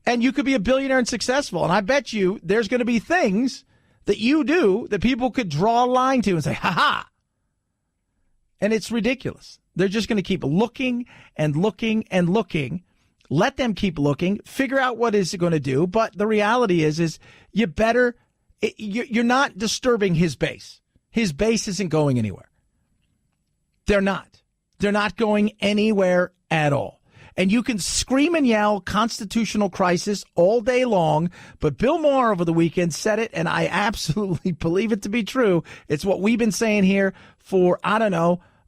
and you could be a billionaire and successful. And I bet you there's going to be things that you do that people could draw a line to and say, ha-ha. And it's ridiculous. They're just going to keep looking and looking and looking. Let them keep looking, figure out what is it going to do. But the reality is you're not disturbing his base. His base isn't going anywhere. They're not. They're not going anywhere at all. And you can scream and yell constitutional crisis all day long, but Bill Maher over the weekend said it, and I absolutely believe it to be true. It's what we've been saying here for,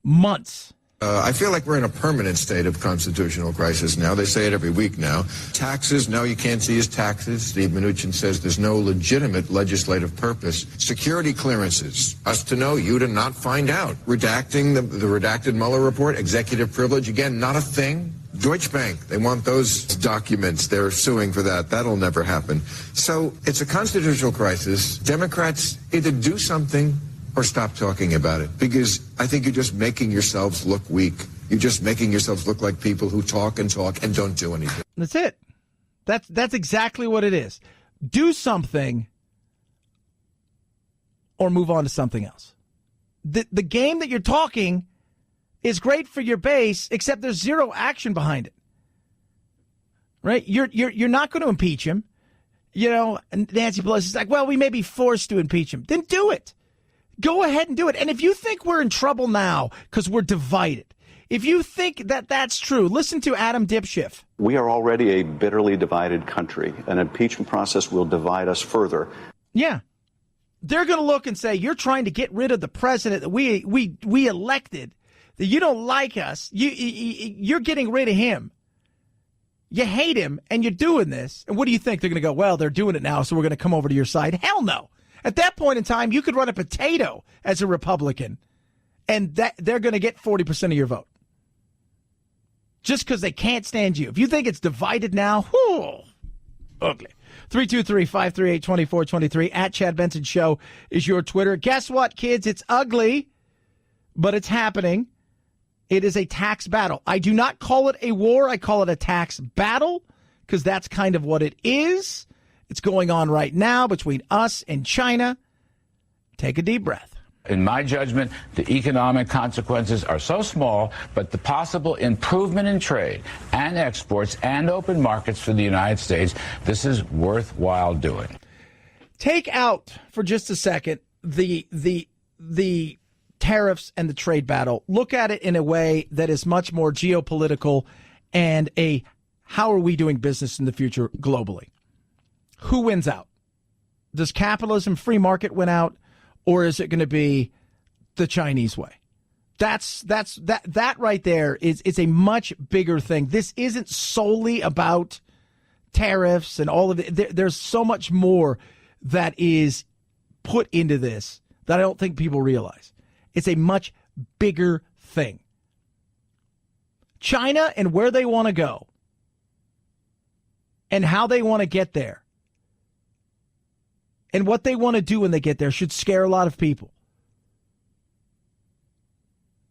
months. I feel like we're in a permanent state of constitutional crisis now. They say it every week now. Taxes, no, you can't seize taxes. Steve Mnuchin says there's no legitimate legislative purpose. Security clearances, us to know, you to not find out. Redacting the redacted Mueller report, executive privilege, again, not a thing. Deutsche Bank, they want those documents. They're suing for that. That'll never happen. So it's a constitutional crisis. Democrats either do something or stop talking about it, because I think you're just making yourselves look weak. You're just making yourselves look like people who talk and don't do anything. That's it. That's exactly what it is. Do something or move on to something else. The game that you're talking is great for your base, except there's zero action behind it. Right? You're not going to impeach him. You know, and Nancy Pelosi's like, well, we may be forced to impeach him. Then do it. Go ahead and do it. And if you think we're in trouble now because we're divided, if you think that that's true, listen to Adam Dipschiff. We are already a bitterly divided country. An impeachment process will divide us further. Yeah. They're going to look and say, you're trying to get rid of the president that we elected, that you don't like us. You're getting rid of him. You hate him, and you're doing this. And what do you think? They're going to go, well, they're doing it now, so we're going to come over to your side. Hell no. At that point in time, you could run a potato as a Republican, and they're going to get 40% of your vote. Just because they can't stand you. If you think it's divided now, whoo, ugly. 323-538-2423 at Chad Benson Show is your Twitter. Guess what, kids? It's ugly, but it's happening. It is a tax battle. I do not call it a war. I call it a tax battle, because that's kind of what it is. It's going on right now between us and China. Take a deep breath. In my judgment, the economic consequences are so small, but the possible improvement in trade and exports and open markets for the United States, this is worthwhile doing. Take out for just a second the tariffs and the trade battle. Look at it in a way that is much more geopolitical and a how are we doing business in the future globally? Who wins out? Does capitalism, free market win out? Or is it going to be the Chinese way? That right there is a much bigger thing. This isn't solely about tariffs and all of it. There's so much more that is put into this that I don't think people realize. It's a much bigger thing. China and where they want to go and how they want to get there and what they want to do when they get there should scare a lot of people.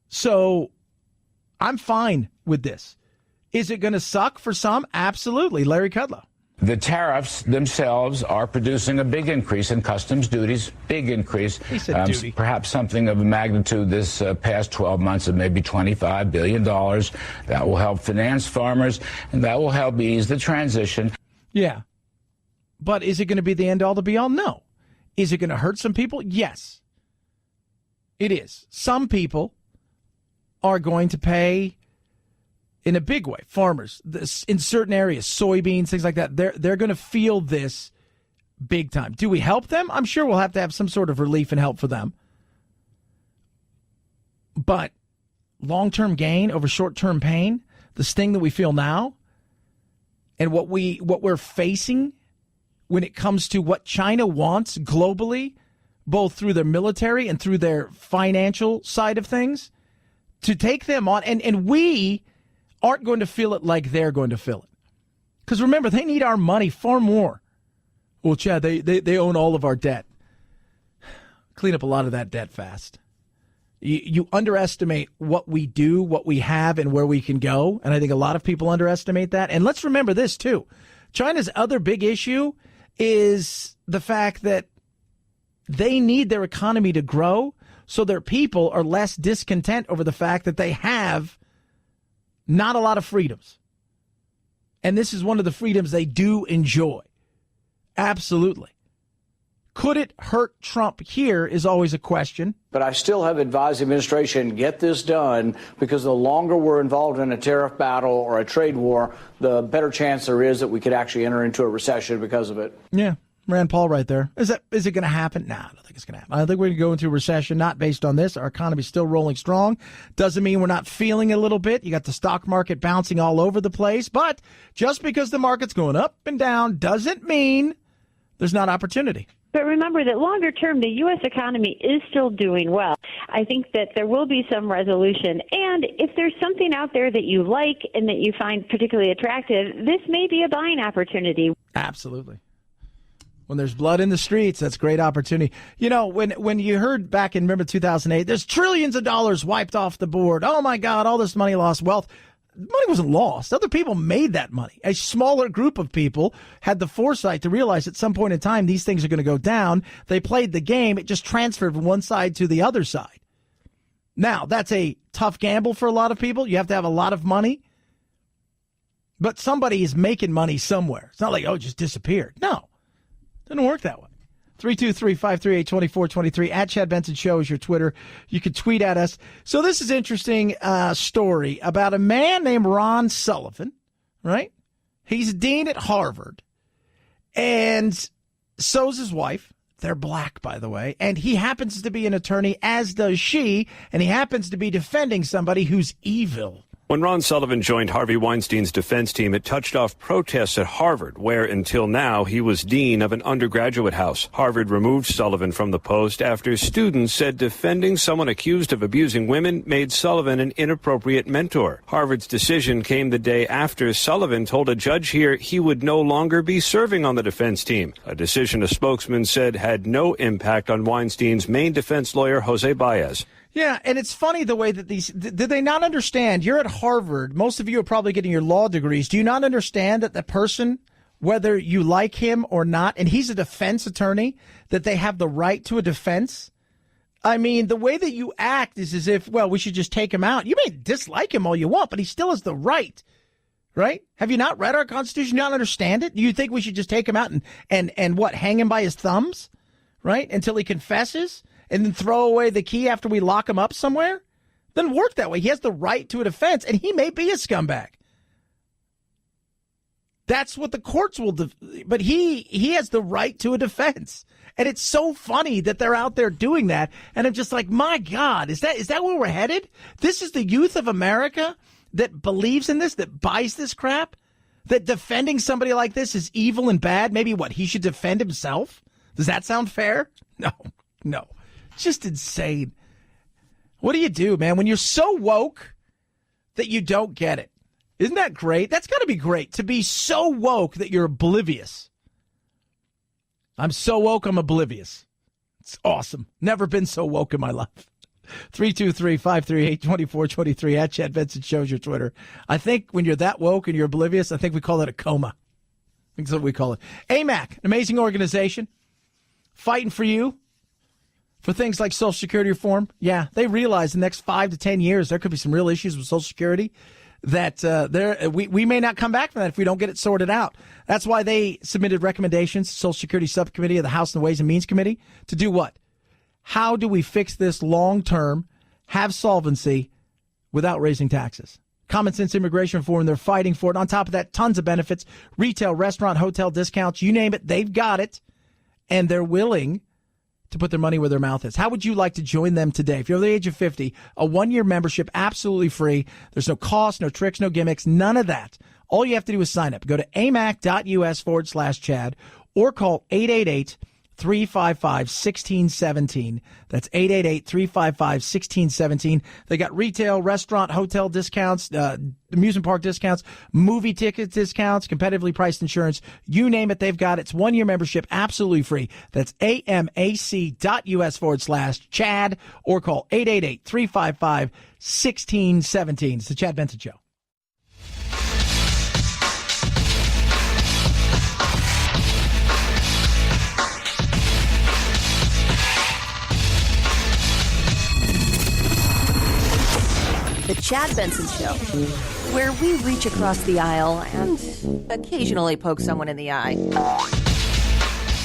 So I'm fine with this. Is it going to suck for some? Absolutely. Larry Kudlow. The tariffs themselves are producing a big increase in customs duties, big increase. He said duty. Perhaps something of a magnitude this past 12 months of maybe $25 billion. That will help finance farmers, and that will help ease the transition. Yeah. But is it going to be the end-all, the be-all? No. Is it going to hurt some people? Yes. It is. Some people are going to pay in a big way. Farmers, in certain areas, soybeans, things like that, they're going to feel this big time. Do we help them? I'm sure we'll have to have some sort of relief and help for them. But long-term gain over short-term pain, the sting that we feel now, and what we're facing when it comes to what China wants globally, both through their military and through their financial side of things, to take them on, and we aren't going to feel it like they're going to feel it. Because remember, they need our money far more. Well, Chad, they own all of our debt. Clean up a lot of that debt fast. You underestimate what we do, what we have, and where we can go. And I think a lot of people underestimate that. And let's remember this, too. China's other big issue is the fact that they need their economy to grow so their people are less discontent over the fact that they have not a lot of freedoms. And this is one of the freedoms they do enjoy. Absolutely. Could it hurt Trump here is always a question. But I still have advised the administration, get this done, because the longer we're involved in a tariff battle or a trade war, the better chance there is that we could actually enter into a recession because of it. Yeah, Rand Paul right there. Is it going to happen? No, I don't think it's going to happen. I think we're going to go into a recession, not based on this. Our economy's still rolling strong. Doesn't mean we're not feeling a little bit. You got the stock market bouncing all over the place. But just because the market's going up and down doesn't mean there's not opportunity. But remember that longer term, the U.S. economy is still doing well. I think that there will be some resolution. And if there's something out there that you like and that you find particularly attractive, this may be a buying opportunity. Absolutely. When there's blood in the streets, that's great opportunity. You know, when you heard back in, remember, 2008, there's trillions of dollars wiped off the board. Oh, my God, all this money lost wealth. Money wasn't lost. Other people made that money. A smaller group of people had the foresight to realize at some point in time these things are going to go down. They played the game. It just transferred from one side to the other side. Now, that's a tough gamble for a lot of people. You have to have a lot of money. But somebody is making money somewhere. It's not like, oh, it just disappeared. No, it doesn't work that way. 323-538-2423. At Chad Benson Show is your Twitter. You can tweet at us. So this is interesting story about a man named Ron Sullivan, right? He's dean at Harvard. And so's his wife. They're black, by the way. And he happens to be an attorney, as does she. And he happens to be defending somebody who's evil. When Ron Sullivan joined Harvey Weinstein's defense team, it touched off protests at Harvard, where until now he was dean of an undergraduate house. Harvard removed Sullivan from the post after students said defending someone accused of abusing women made Sullivan an inappropriate mentor. Harvard's decision came the day after Sullivan told a judge here he would no longer be serving on the defense team, a decision a spokesman said had no impact on Weinstein's main defense lawyer, Jose Baez. Yeah, and it's funny the way that these, did they not understand? You're at Harvard. Most of you are probably getting your law degrees. Do you not understand that the person whether you like him or not, and he's a defense attorney, that they have the right to a defense. I mean, the way that you act is as if, well, we should just take him out. You may dislike him all you want, but he still has the right, right? Have you not read our Constitution? You not understand it? Do you think we should just take him out and what, hang him by his thumbs, right, until he confesses, and then throw away the key after we lock him up somewhere? Doesn't work that way. He has the right to a defense, and he may be a scumbag. That's what the courts will do. But he has the right to a defense. And it's so funny that they're out there doing that. And I'm just like, my God, is that where we're headed? This is the youth of America that believes in this, that buys this crap, that defending somebody like this is evil and bad. Maybe what, he should defend himself? Does that sound fair? No. Just insane. What do you do, man, when you're so woke that you don't get it? Isn't that great? That's got to be great, to be so woke that you're oblivious. I'm so woke, I'm oblivious. It's awesome. Never been so woke in my life. 323-538-2423 at Chad Benson Show's your Twitter. I think when you're that woke and you're oblivious, I think we call it a coma. I think that's what we call it. AMAC, an amazing organization, fighting for you for things like Social Security reform. Yeah, they realize in the next 5 to 10 years there could be some real issues with Social Security that we may not come back from that if we don't get it sorted out. That's why they submitted recommendations to Social Security Subcommittee of the House and Ways and Means Committee to do what? How do we fix this long-term, have solvency without raising taxes? Common sense immigration reform, they're fighting for it. On top of that, tons of benefits, retail, restaurant, hotel discounts, you name it, they've got it, and they're willing to put their money where their mouth is. How would you like to join them today? If you're over the age of 50, a 1-year membership, absolutely free. There's no cost, no tricks, no gimmicks, none of that. All you have to do is sign up. Go to amac.us/Chad or call 888-355-1617. That's 888-355-1617. They got retail, restaurant, hotel discounts, amusement park discounts, movie ticket discounts, competitively priced insurance. You name it, they've got it. It's 1-year membership, absolutely free. That's amac.us/Chad or call 888-355-1617. It's the Chad Benson Show. The Chad Benson Show, where we reach across the aisle and occasionally poke someone in the eye.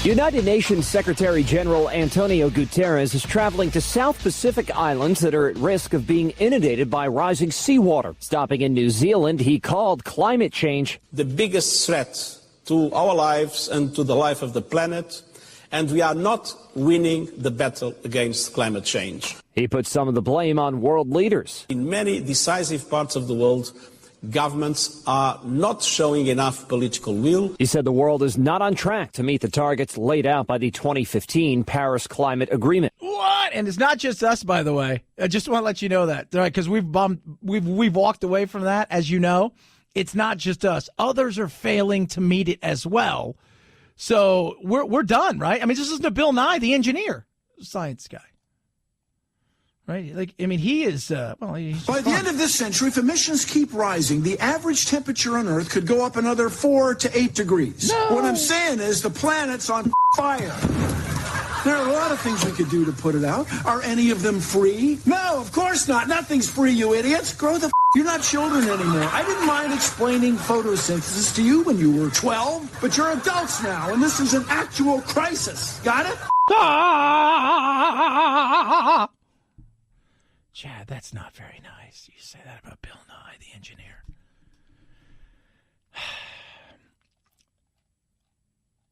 United Nations Secretary General Antonio Guterres is traveling to South Pacific islands that are at risk of being inundated by rising seawater. Stopping in New Zealand, he called climate change the biggest threat to our lives and to the life of the planet, and we are not winning the battle against climate change. He put some of the blame on world leaders. In many decisive parts of the world, governments are not showing enough political will. He said the world is not on track to meet the targets laid out by the 2015 Paris Climate Agreement. What? And it's not just us, by the way. I just want to let you know that, right? Because we've walked away from that, as you know. It's not just us. Others are failing to meet it as well. So we're done, right? I mean, just listen to Bill Nye, the engineer, science guy. Right? Like, I mean, he is, he's by the end of this century, if emissions keep rising, the average temperature on Earth could go up another 4 to 8 degrees. No. What I'm saying is the planet's on fire. There are a lot of things we could do to put it out. Are any of them free? No, of course not. Nothing's free, you idiots. Grow the You're not children anymore. I didn't mind explaining photosynthesis to you when you were 12, but you're adults now, and this is an actual crisis. Got it? Chad, that's not very nice. You say that about Bill Nye, the engineer.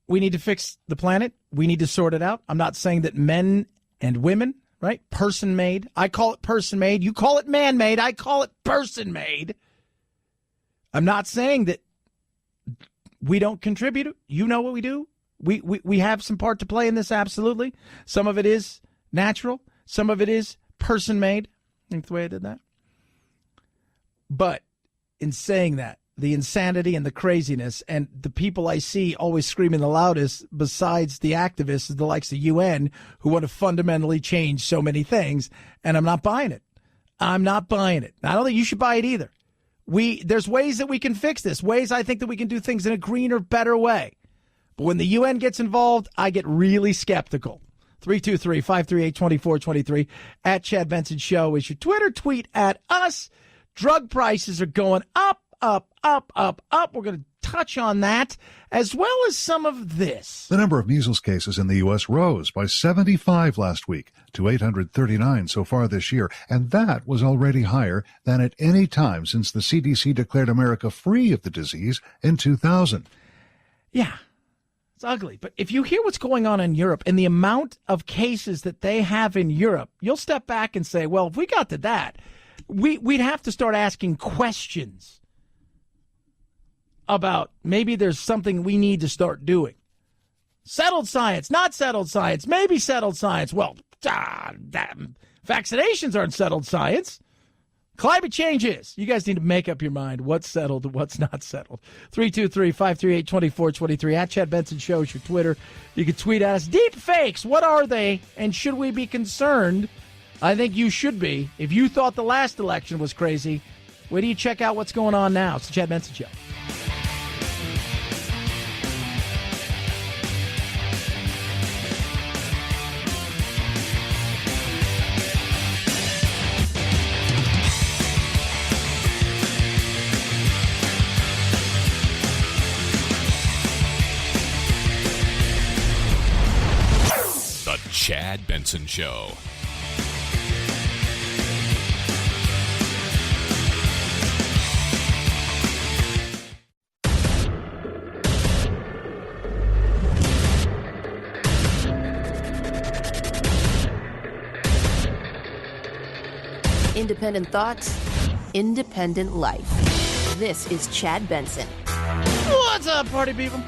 We need to fix the planet. We need to sort it out. I'm not saying that men and women, right? Person-made. I call it person-made. You call it man-made. I call it person-made. I'm not saying that we don't contribute. You know what we do. We have some part to play in this, absolutely. Some of it is natural. Some of it is person-made. I think the way I did that. But in saying that, the insanity and the craziness and the people I see always screaming the loudest besides the activists, the likes of UN, who want to fundamentally change so many things, and I'm not buying it. I'm not buying it. I don't think you should buy it either. There's ways that we can fix this, ways I think that we can do things in a greener, better way. But when the UN gets involved, I get really skeptical. 323-538-2423 at Chad Benson Show is your Twitter. Tweet at us. Drug prices are going up, up, up, up, up. We're going to touch on that as well as some of this. The number of measles cases in the U.S. rose by 75 last week to 839 so far this year, and that was already higher than at any time since the CDC declared America free of the disease in 2000. Yeah. It's ugly. But if you hear what's going on in Europe and the amount of cases that they have in Europe, you'll step back and say, well, if we got to that, we'd have to start asking questions about maybe there's something we need to start doing. Settled science, not settled science, maybe settled science. Well, vaccinations aren't settled science. Climate change is. You guys need to make up your mind what's settled and what's not settled. 323-538-2423 at Chad Benson Show is your Twitter. You can tweet at us. Deep fakes, what are they? And should we be concerned? I think you should be. If you thought the last election was crazy, wait till you check out what's going on now. It's the Chad Benson Show. Chad Benson Show. Independent thoughts, independent life. This is Chad Benson. What's up, party people?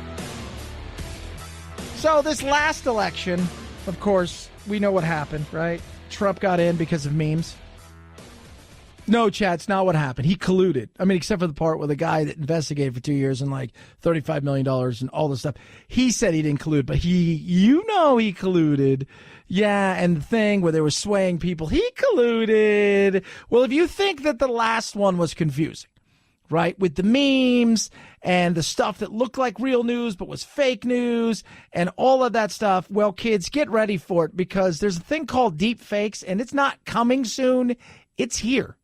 So this last election, of course, we know what happened, right? Trump got in because of memes. No, Chad, it's not what happened. He colluded. I mean, except for the part with the guy that investigated for 2 years and like $35 million and all this stuff. He said he didn't collude, but he colluded. Yeah, and the thing where they were swaying people, he colluded. Well, if you think that the last one was confusing, right, with the memes and the stuff that looked like real news but was fake news and all of that stuff, well, kids, get ready for it because there's a thing called deep fakes, and it's not coming soon. It's here.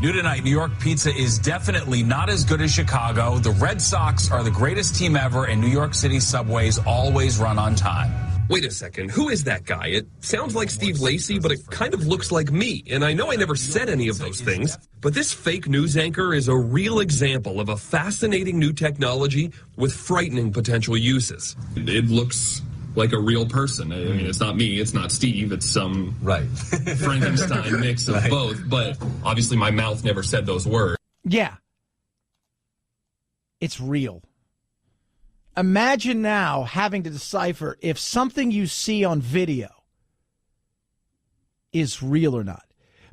New tonight, New York pizza is definitely not as good as Chicago. The Red Sox are the greatest team ever, and New York City subways always run on time. Wait a second, who is that guy? It sounds like Steve Lacy, but it kind of looks like me. And I know I never said any of those things, but this fake news anchor is a real example of a fascinating new technology with frightening potential uses. It looks like a real person. I mean, it's not me, it's not Steve, it's some Frankenstein mix of both. But obviously my mouth never said those words. Yeah. It's real. Imagine now having to decipher if something you see on video is real or not.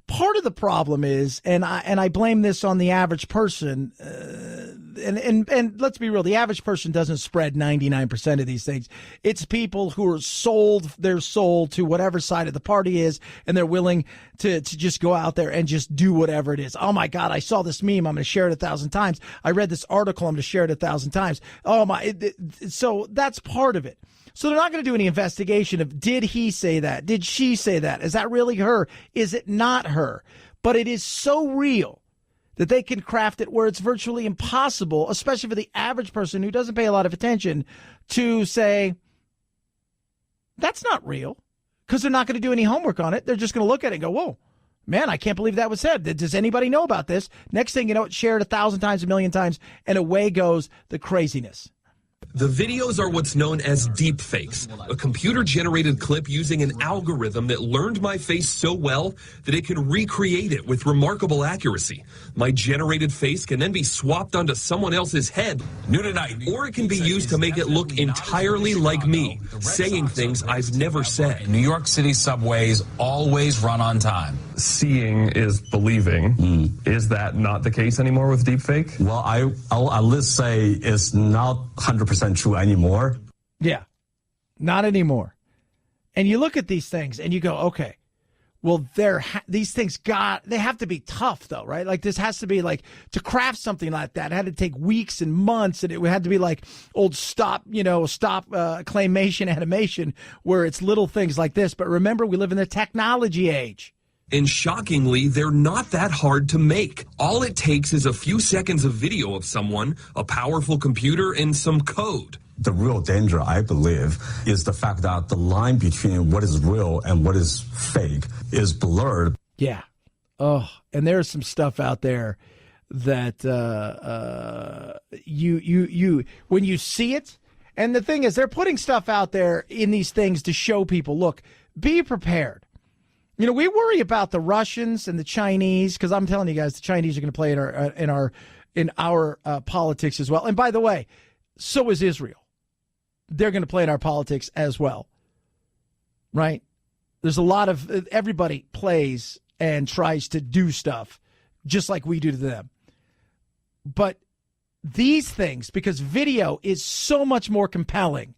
Part of the problem is, and I blame this on the average person, and let's be real, the average person doesn't spread 99% of these things. It's people who are sold their soul to whatever side of the party is, and they're willing to just go out there and just do whatever it is. Oh my God, I saw this meme, I'm going to share it 1,000 times. I read this article, I'm going to share it 1,000 times. So that's part of it. So they're not going to do any investigation of, did he say that? Did she say that? Is that really her? Is it not her? But it is so real that they can craft it where it's virtually impossible, especially for the average person who doesn't pay a lot of attention, to say, that's not real, because they're not going to do any homework on it. They're just going to look at it and go, whoa, man, I can't believe that was said. Does anybody know about this? Next thing you know, it's shared 1,000 times, 1,000,000 times, and away goes the craziness. The videos are what's known as deep fakes, a computer-generated clip using an algorithm that learned my face so well that it can recreate it with remarkable accuracy. My generated face can then be swapped onto someone else's head. New tonight, or it can be used to make it look entirely like me, saying things I've never said. New York City subways always run on time. Seeing is believing. Is that not the case anymore with deepfake? Well, I'll at least say it's not 100% true anymore. Yeah, not anymore. And you look at these things and you go, okay, Well, these things they have to be tough, though, right? Like, this has to be like, to craft something like that, it had to take weeks and months, and it had to be like old stop claymation animation, where it's little things like this. But remember, we live in the technology age. And shockingly, they're not that hard to make. All it takes is a few seconds of video of someone, a powerful computer, and some code. The real danger, I believe, is the fact that the line between what is real and what is fake is blurred. Yeah. Oh, and there's some stuff out there that you when you see it, and the thing is, they're putting stuff out there in these things to show people, look, be prepared. You know, we worry about the Russians and the Chinese, because I'm telling you guys, the Chinese are going to play in our politics as well. And by the way, so is Israel. They're going to play in our politics as well, right? There's a lot of, everybody plays and tries to do stuff just like we do to them. But these things, because video is so much more compelling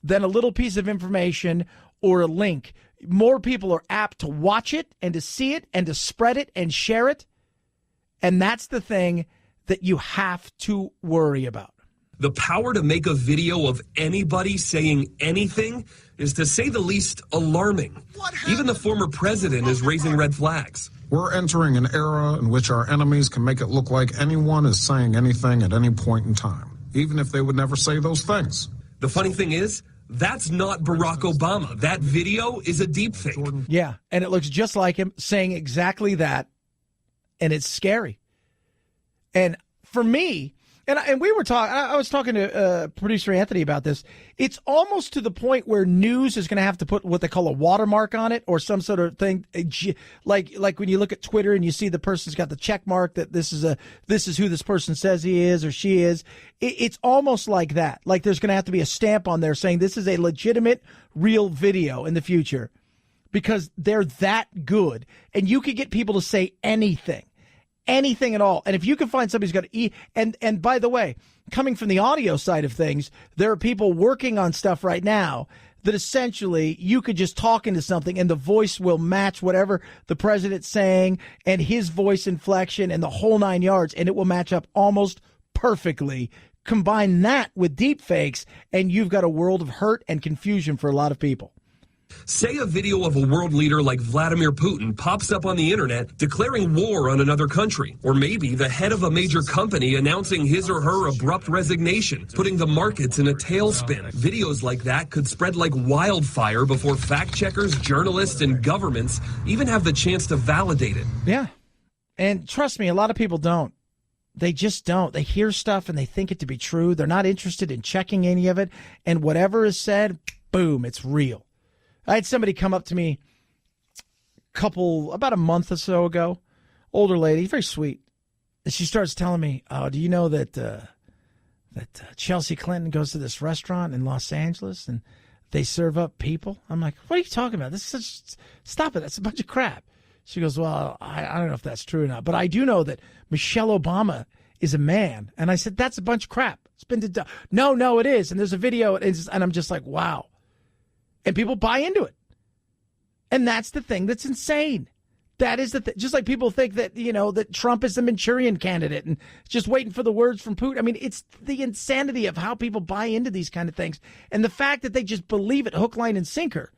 than a little piece of information or a link, more people are apt to watch it and to see it and to spread it and share it. And that's the thing that you have to worry about. The power to make a video of anybody saying anything is, to say the least, alarming. Even the former president is raising red flags. We're entering an era in which our enemies can make it look like anyone is saying anything at any point in time, even if they would never say those things. The funny thing is, that's not Barack Obama. That video is a deepfake. Yeah, and it looks just like him saying exactly that, and it's scary. And for me, and we were talking, I was talking to producer Anthony about this. It's almost to the point where news is going to have to put what they call a watermark on it, or some sort of thing, like when you look at Twitter and you see the person's got the check mark that this is who this person says he is or she is. It's almost like that. Like, there's going to have to be a stamp on there saying this is a legitimate, real video in the future, because they're that good, and you could get people to say anything at all. And if you can find somebody who's got to and by the way, coming from the audio side of things, there are people working on stuff right now that essentially you could just talk into something and the voice will match whatever the president's saying, and his voice inflection and the whole 9 yards, and it will match up almost perfectly. Combine that with deep fakes, and you've got a world of hurt and confusion for a lot of people. Say a video of a world leader like Vladimir Putin pops up on the internet declaring war on another country, or maybe the head of a major company announcing his or her abrupt resignation, putting the markets in a tailspin. Videos like that could spread like wildfire before fact checkers, journalists, and governments even have the chance to validate it. Yeah. And trust me, a lot of people don't. They just don't. They hear stuff and they think it to be true. They're not interested in checking any of it. And whatever is said, boom, it's real. I had somebody come up to me about a month or so ago, older lady, very sweet. And she starts telling me, oh, do you know that Chelsea Clinton goes to this restaurant in Los Angeles and they serve up people? I'm like, what are you talking about? Stop it. That's a bunch of crap. She goes, well, I don't know if that's true or not, but I do know that Michelle Obama is a man. And I said, that's a bunch of crap. It's been no, it is. And there's a video, and I'm just like, wow. And people buy into it. And that's the thing that's insane. That is the thing. Just like people think that, that Trump is the Manchurian candidate and just waiting for the words from Putin. I mean, it's the insanity of how people buy into these kind of things. And the fact that they just believe it hook, line, and sinker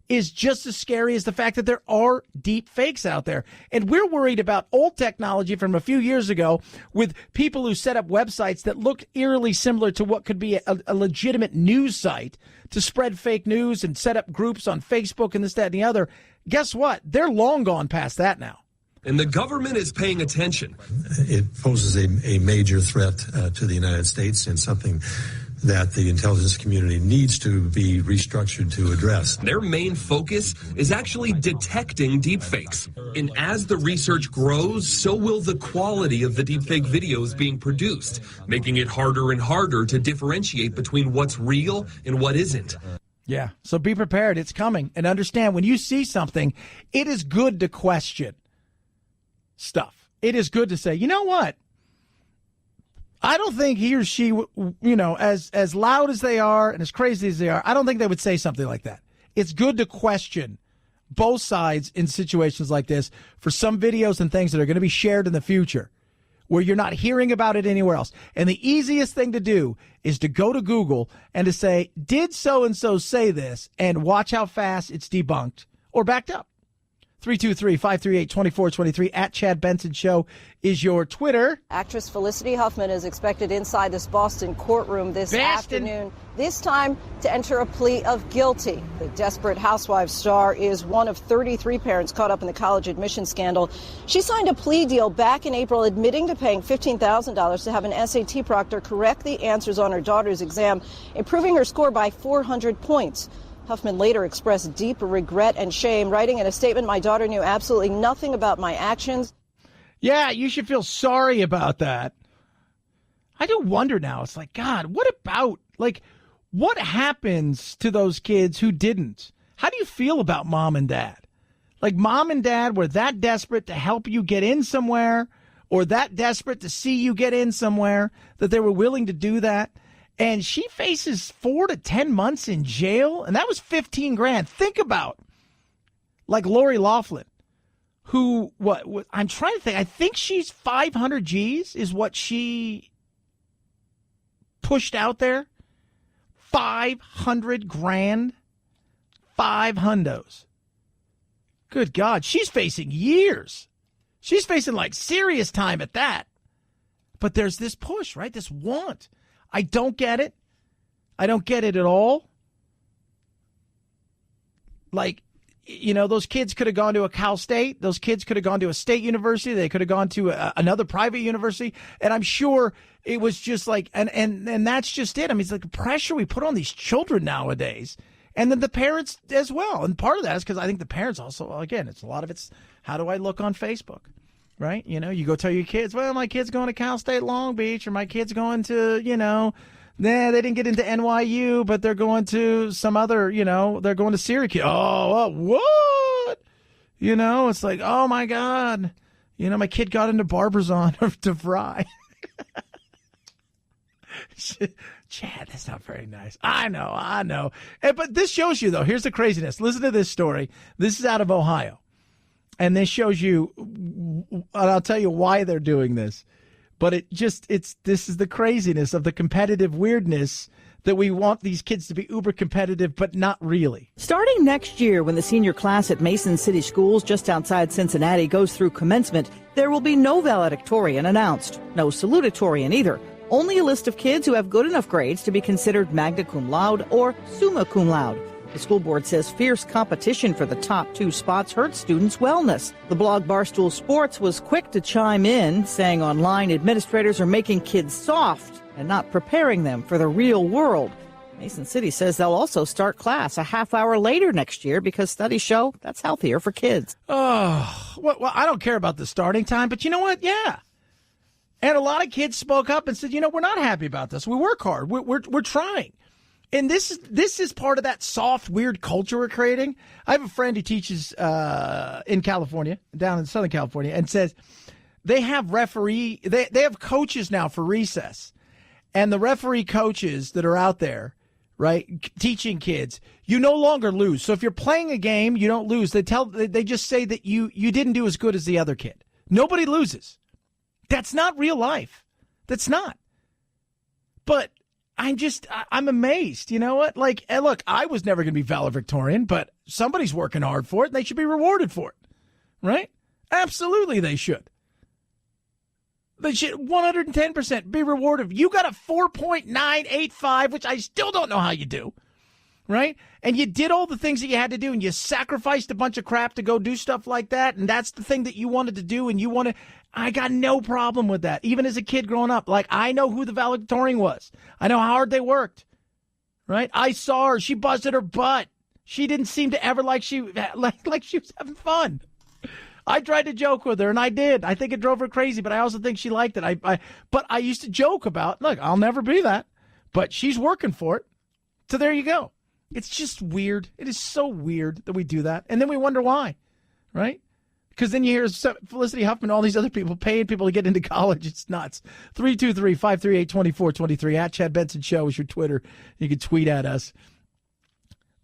is just as scary as the fact that there are deep fakes out there. And we're worried about old technology from a few years ago with people who set up websites that look eerily similar to what could be a legitimate news site to spread fake news and set up groups on Facebook and this, that, and the other. Guess what? They're long gone past that now. And the government is paying attention. It poses a major threat to the United States, and something that the intelligence community needs to be restructured to address. Their main focus is actually detecting deepfakes. And as the research grows, so will the quality of the deepfake videos being produced, making it harder and harder to differentiate between what's real and what isn't. Yeah, so be prepared. It's coming. And understand, when you see something, it is good to question stuff. It is good to say, you know what? I don't think he or she, as loud as they are and as crazy as they are, I don't think they would say something like that. It's good to question both sides in situations like this for some videos and things that are going to be shared in the future where you're not hearing about it anywhere else. And the easiest thing to do is to go to Google and to say, did so-and-so say this? And watch how fast it's debunked or backed up. 323-538-2423 at Chad Benson Show is your Twitter. Actress Felicity Huffman is expected inside this Boston courtroom this afternoon, this time to enter a plea of guilty. The Desperate Housewives star is one of 33 parents caught up in the college admission scandal. She signed a plea deal back in April admitting to paying $15,000 to have an SAT proctor correct the answers on her daughter's exam, improving her score by 400 points. Huffman later expressed deep regret and shame, writing in a statement, "My daughter knew absolutely nothing about my actions." Yeah, you should feel sorry about that. I do wonder now. It's like, God, what happens to those kids who didn't? How do you feel about mom and dad? Like, mom and dad were that desperate to help you get in somewhere or that desperate to see you get in somewhere that they were willing to do that. And she faces 4 to 10 months in jail, and that was $15,000. Think about, like, Lori Loughlin, who, I'm trying to think, I think she's 500 G's is what she pushed out there. 500 grand, 5 hundos. Good God, she's facing years. She's facing, like, serious time at that. But there's this push, right? This want. I don't get it. I don't get it at all. Like, you know, those kids could have gone to a Cal State. Those kids could have gone to a state university. They could have gone to another private university. And I'm sure it was just like, and that's just it. I mean, it's like the pressure we put on these children nowadays. And then the parents as well. And part of that is because I think the parents also, again, it's a lot of it's, how do I look on Facebook? Right? You know, you go tell your kids, well, my kid's going to Cal State Long Beach, or my kid's going to, you know, they didn't get into NYU, but they're going to some other, you know, they're going to Syracuse. Oh, what? You know, it's like, oh, my God. You know, my kid got into Barbizon to fry. Chad, that's not very nice. I know. But this shows you, though, here's the craziness. Listen to this story. This is out of Ohio. And this shows you, and I'll tell you why they're doing this. But this is the craziness of the competitive weirdness that we want these kids to be uber competitive, but not really. Starting next year, when the senior class at Mason City Schools just outside Cincinnati goes through commencement, there will be no valedictorian announced, no salutatorian either. Only a list of kids who have good enough grades to be considered magna cum laude or summa cum laude. The school board says fierce competition for the top 2 spots hurts students' wellness. The blog Barstool Sports was quick to chime in, saying online administrators are making kids soft and not preparing them for the real world. Mason City says they'll also start class a half hour later next year because studies show that's healthier for kids. Oh, well, I don't care about the starting time, but you know what? Yeah. And a lot of kids spoke up and said, you know, we're not happy about this. We work hard. We're trying. And this is part of that soft, weird culture we're creating. I have a friend who teaches in California, down in Southern California, and says they have they have coaches now for recess. And the referee coaches that are out there, right, teaching kids, you no longer lose. So if you're playing a game, you don't lose. They just say that you didn't do as good as the other kid. Nobody loses. That's not real life. That's not. But I'm amazed. You know what? Like, look, I was never going to be valedictorian, but somebody's working hard for it, and they should be rewarded for it. Right? Absolutely, they should. They should 110% be rewarded. You got a 4.985, which I still don't know how you do. Right? And you did all the things that you had to do, and you sacrificed a bunch of crap to go do stuff like that, and that's the thing that you wanted to do, and I got no problem with that. Even as a kid growing up, like, I know who the valedictorian was. I know how hard they worked. Right? I saw her. She busted her butt. She didn't seem to ever like she was having fun. I tried to joke with her, and I did. I think it drove her crazy, but I also think she liked it. But I used to joke about, look, I'll never be that, but she's working for it. So there you go. It's just weird. It is so weird that we do that. And then we wonder why, right? Because then you hear Felicity Huffman, all these other people paying people to get into college. It's nuts. 323-538-2423. At Chad Benson Show is your Twitter. You can tweet at us.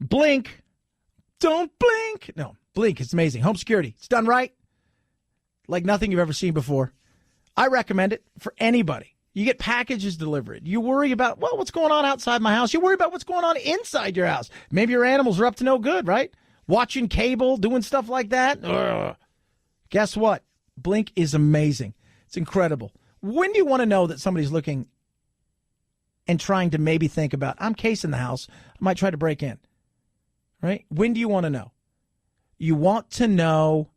Blink Don't blink. No, Blink. It's amazing. Home security. It's done right. Like nothing you've ever seen before. I recommend it for anybody. You get packages delivered. You worry about, well, what's going on outside my house. You worry about what's going on inside your house. Maybe your animals are up to no good, right? Watching cable, doing stuff like that. Ugh. Guess what? Blink is amazing. It's incredible. When do you want to know that somebody's looking and trying to maybe think about, I'm casing the house, I might try to break in, right? When do you want to know? You want to know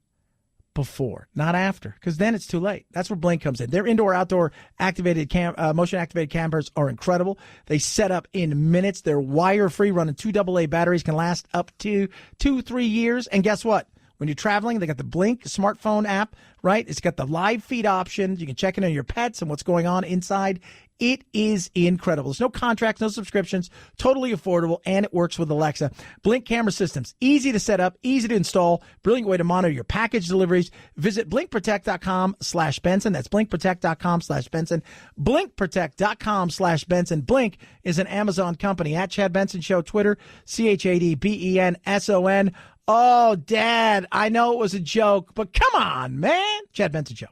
before, not after, because then it's too late. That's where Blink comes in. Their indoor-outdoor activated motion-activated cameras are incredible. They set up in minutes. They're wire-free, running 2 AA batteries, can last up to 2-3 years. And guess what? When you're traveling, they got the Blink smartphone app, right? It's got the live feed option. You can check in on your pets and what's going on inside. It is incredible. There's no contracts, no subscriptions, totally affordable, and it works with Alexa. Blink camera systems, easy to set up, easy to install, brilliant way to monitor your package deliveries. Visit blinkprotect.com/Benson. That's blinkprotect.com/Benson. Blinkprotect.com/Benson. Blink is an Amazon company. At Chad Benson Show, Twitter, ChadBenson. Oh, Dad, I know it was a joke, but come on, man. Chad Benson Show.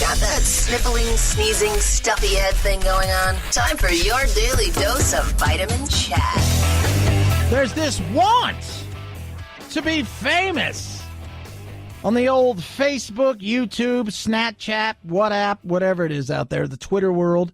Got that sniffling, sneezing, stuffy head thing going on? Time for your daily dose of Vitamin Chad. There's this want to be famous on the old Facebook, YouTube, Snapchat, WhatsApp, whatever it is out there, the Twitter world,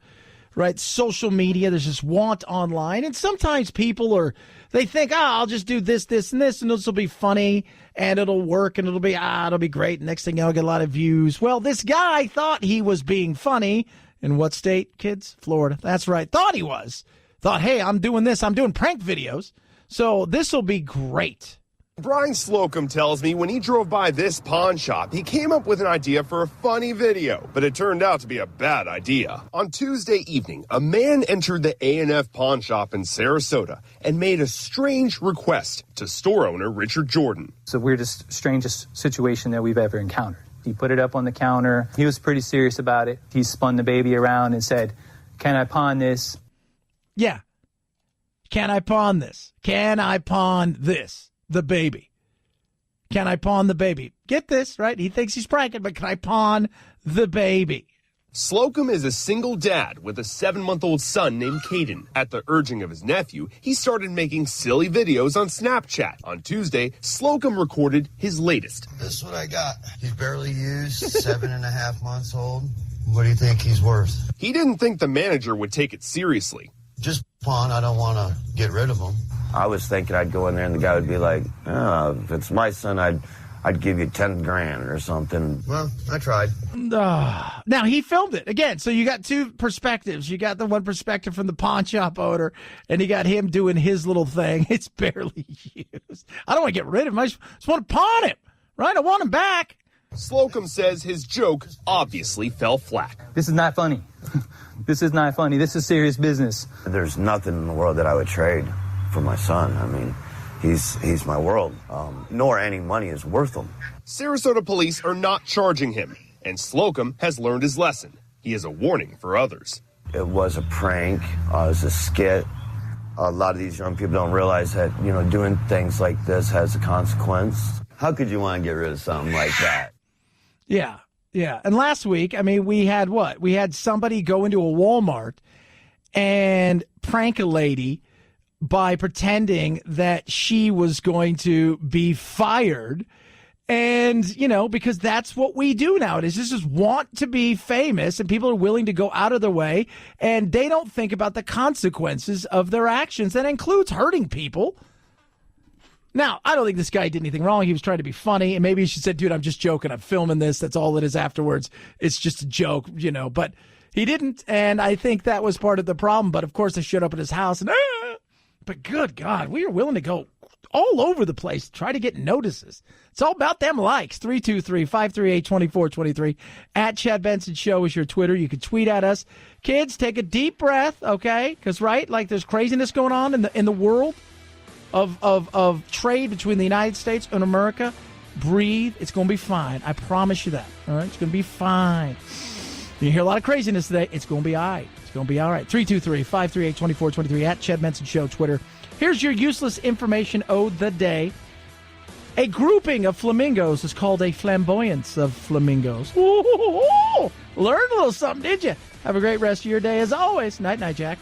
right? Social media. There's this want online. And sometimes people they think, I'll just do this, this, and this, and this will be funny, and it'll work, and it'll be great. Next thing I'll get a lot of views. Well, this guy thought he was being funny. In what state, kids? Florida. That's right. Thought he was. Thought, hey, I'm doing this. I'm doing prank videos. So this will be great. Brian Slocum tells me when he drove by this pawn shop, he came up with an idea for a funny video, but it turned out to be a bad idea. On Tuesday evening, a man entered the A&F pawn shop in Sarasota and made a strange request to store owner Richard Jordan. It's the weirdest, strangest situation that we've ever encountered. He put it up on the counter. He was pretty serious about it. He spun the baby around and said, "Can I pawn this?" Yeah. Can I pawn this? Can I pawn this? The baby. Can I pawn the baby? Get this, right? He thinks he's pranking, but can I pawn the baby? Slocum is a single dad with a 7-month-old son named Caden. At the urging of his nephew, he started making silly videos on Snapchat. On Tuesday, Slocum recorded his latest. This is what I got. He's barely used, 7.5 months old. What do you think he's worth? He didn't think the manager would take it seriously. Just pawn. I don't want to get rid of him. I was thinking I'd go in there and the guy would be like, if it's my son, I'd give you 10 grand or something. Well, I tried. Now, he filmed it. Again, so you got two perspectives. You got the one perspective from the pawn shop owner, and you got him doing his little thing. It's barely used. I don't want to get rid of him. I just want to pawn him, right? I want him back. Slocum says his joke obviously fell flat. This is not funny. This is not funny. This is serious business. There's nothing in the world that I would trade for my son. I mean, he's my world. Nor any money is worth him. Sarasota police are not charging him, and Slocum has learned his lesson. He is a warning for others. It was a prank. It was a skit. A lot of these young people don't realize that, doing things like this has a consequence. How could you want to get rid of something like that? Yeah. And last week, we had what? We had somebody go into a Walmart and prank a lady by pretending that she was going to be fired. And, because that's what we do nowadays. This is want to be famous, and people are willing to go out of their way, and they don't think about the consequences of their actions. That includes hurting people. Now, I don't think this guy did anything wrong. He was trying to be funny, and maybe he should say, dude, I'm just joking. I'm filming this. That's all it is afterwards. It's just a joke, but he didn't, and I think that was part of the problem. But, of course, they showed up at his house, and but good God, we are willing to go all over the place to try to get notices. It's all about them likes. 323-538-2423. At Chad Benson Show is your Twitter. You can tweet at us. Kids, take a deep breath, okay? Because, right, like there's craziness going on in the world of trade between the United States and America. Breathe. It's going to be fine. I promise you that. All right? It's going to be fine. You hear a lot of craziness today. It's going to be all right. It's going to be all right. 323-538-2423 at Chad Benson Show, Twitter. Here's your useless information of the day. A grouping of flamingos is called a flamboyance of flamingos. Ooh, learned a little something, did you? Have a great rest of your day as always. Night-night, Jack.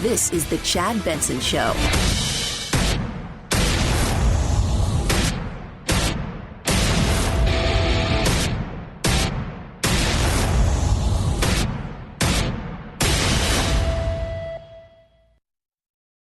This is the Chad Benson Show.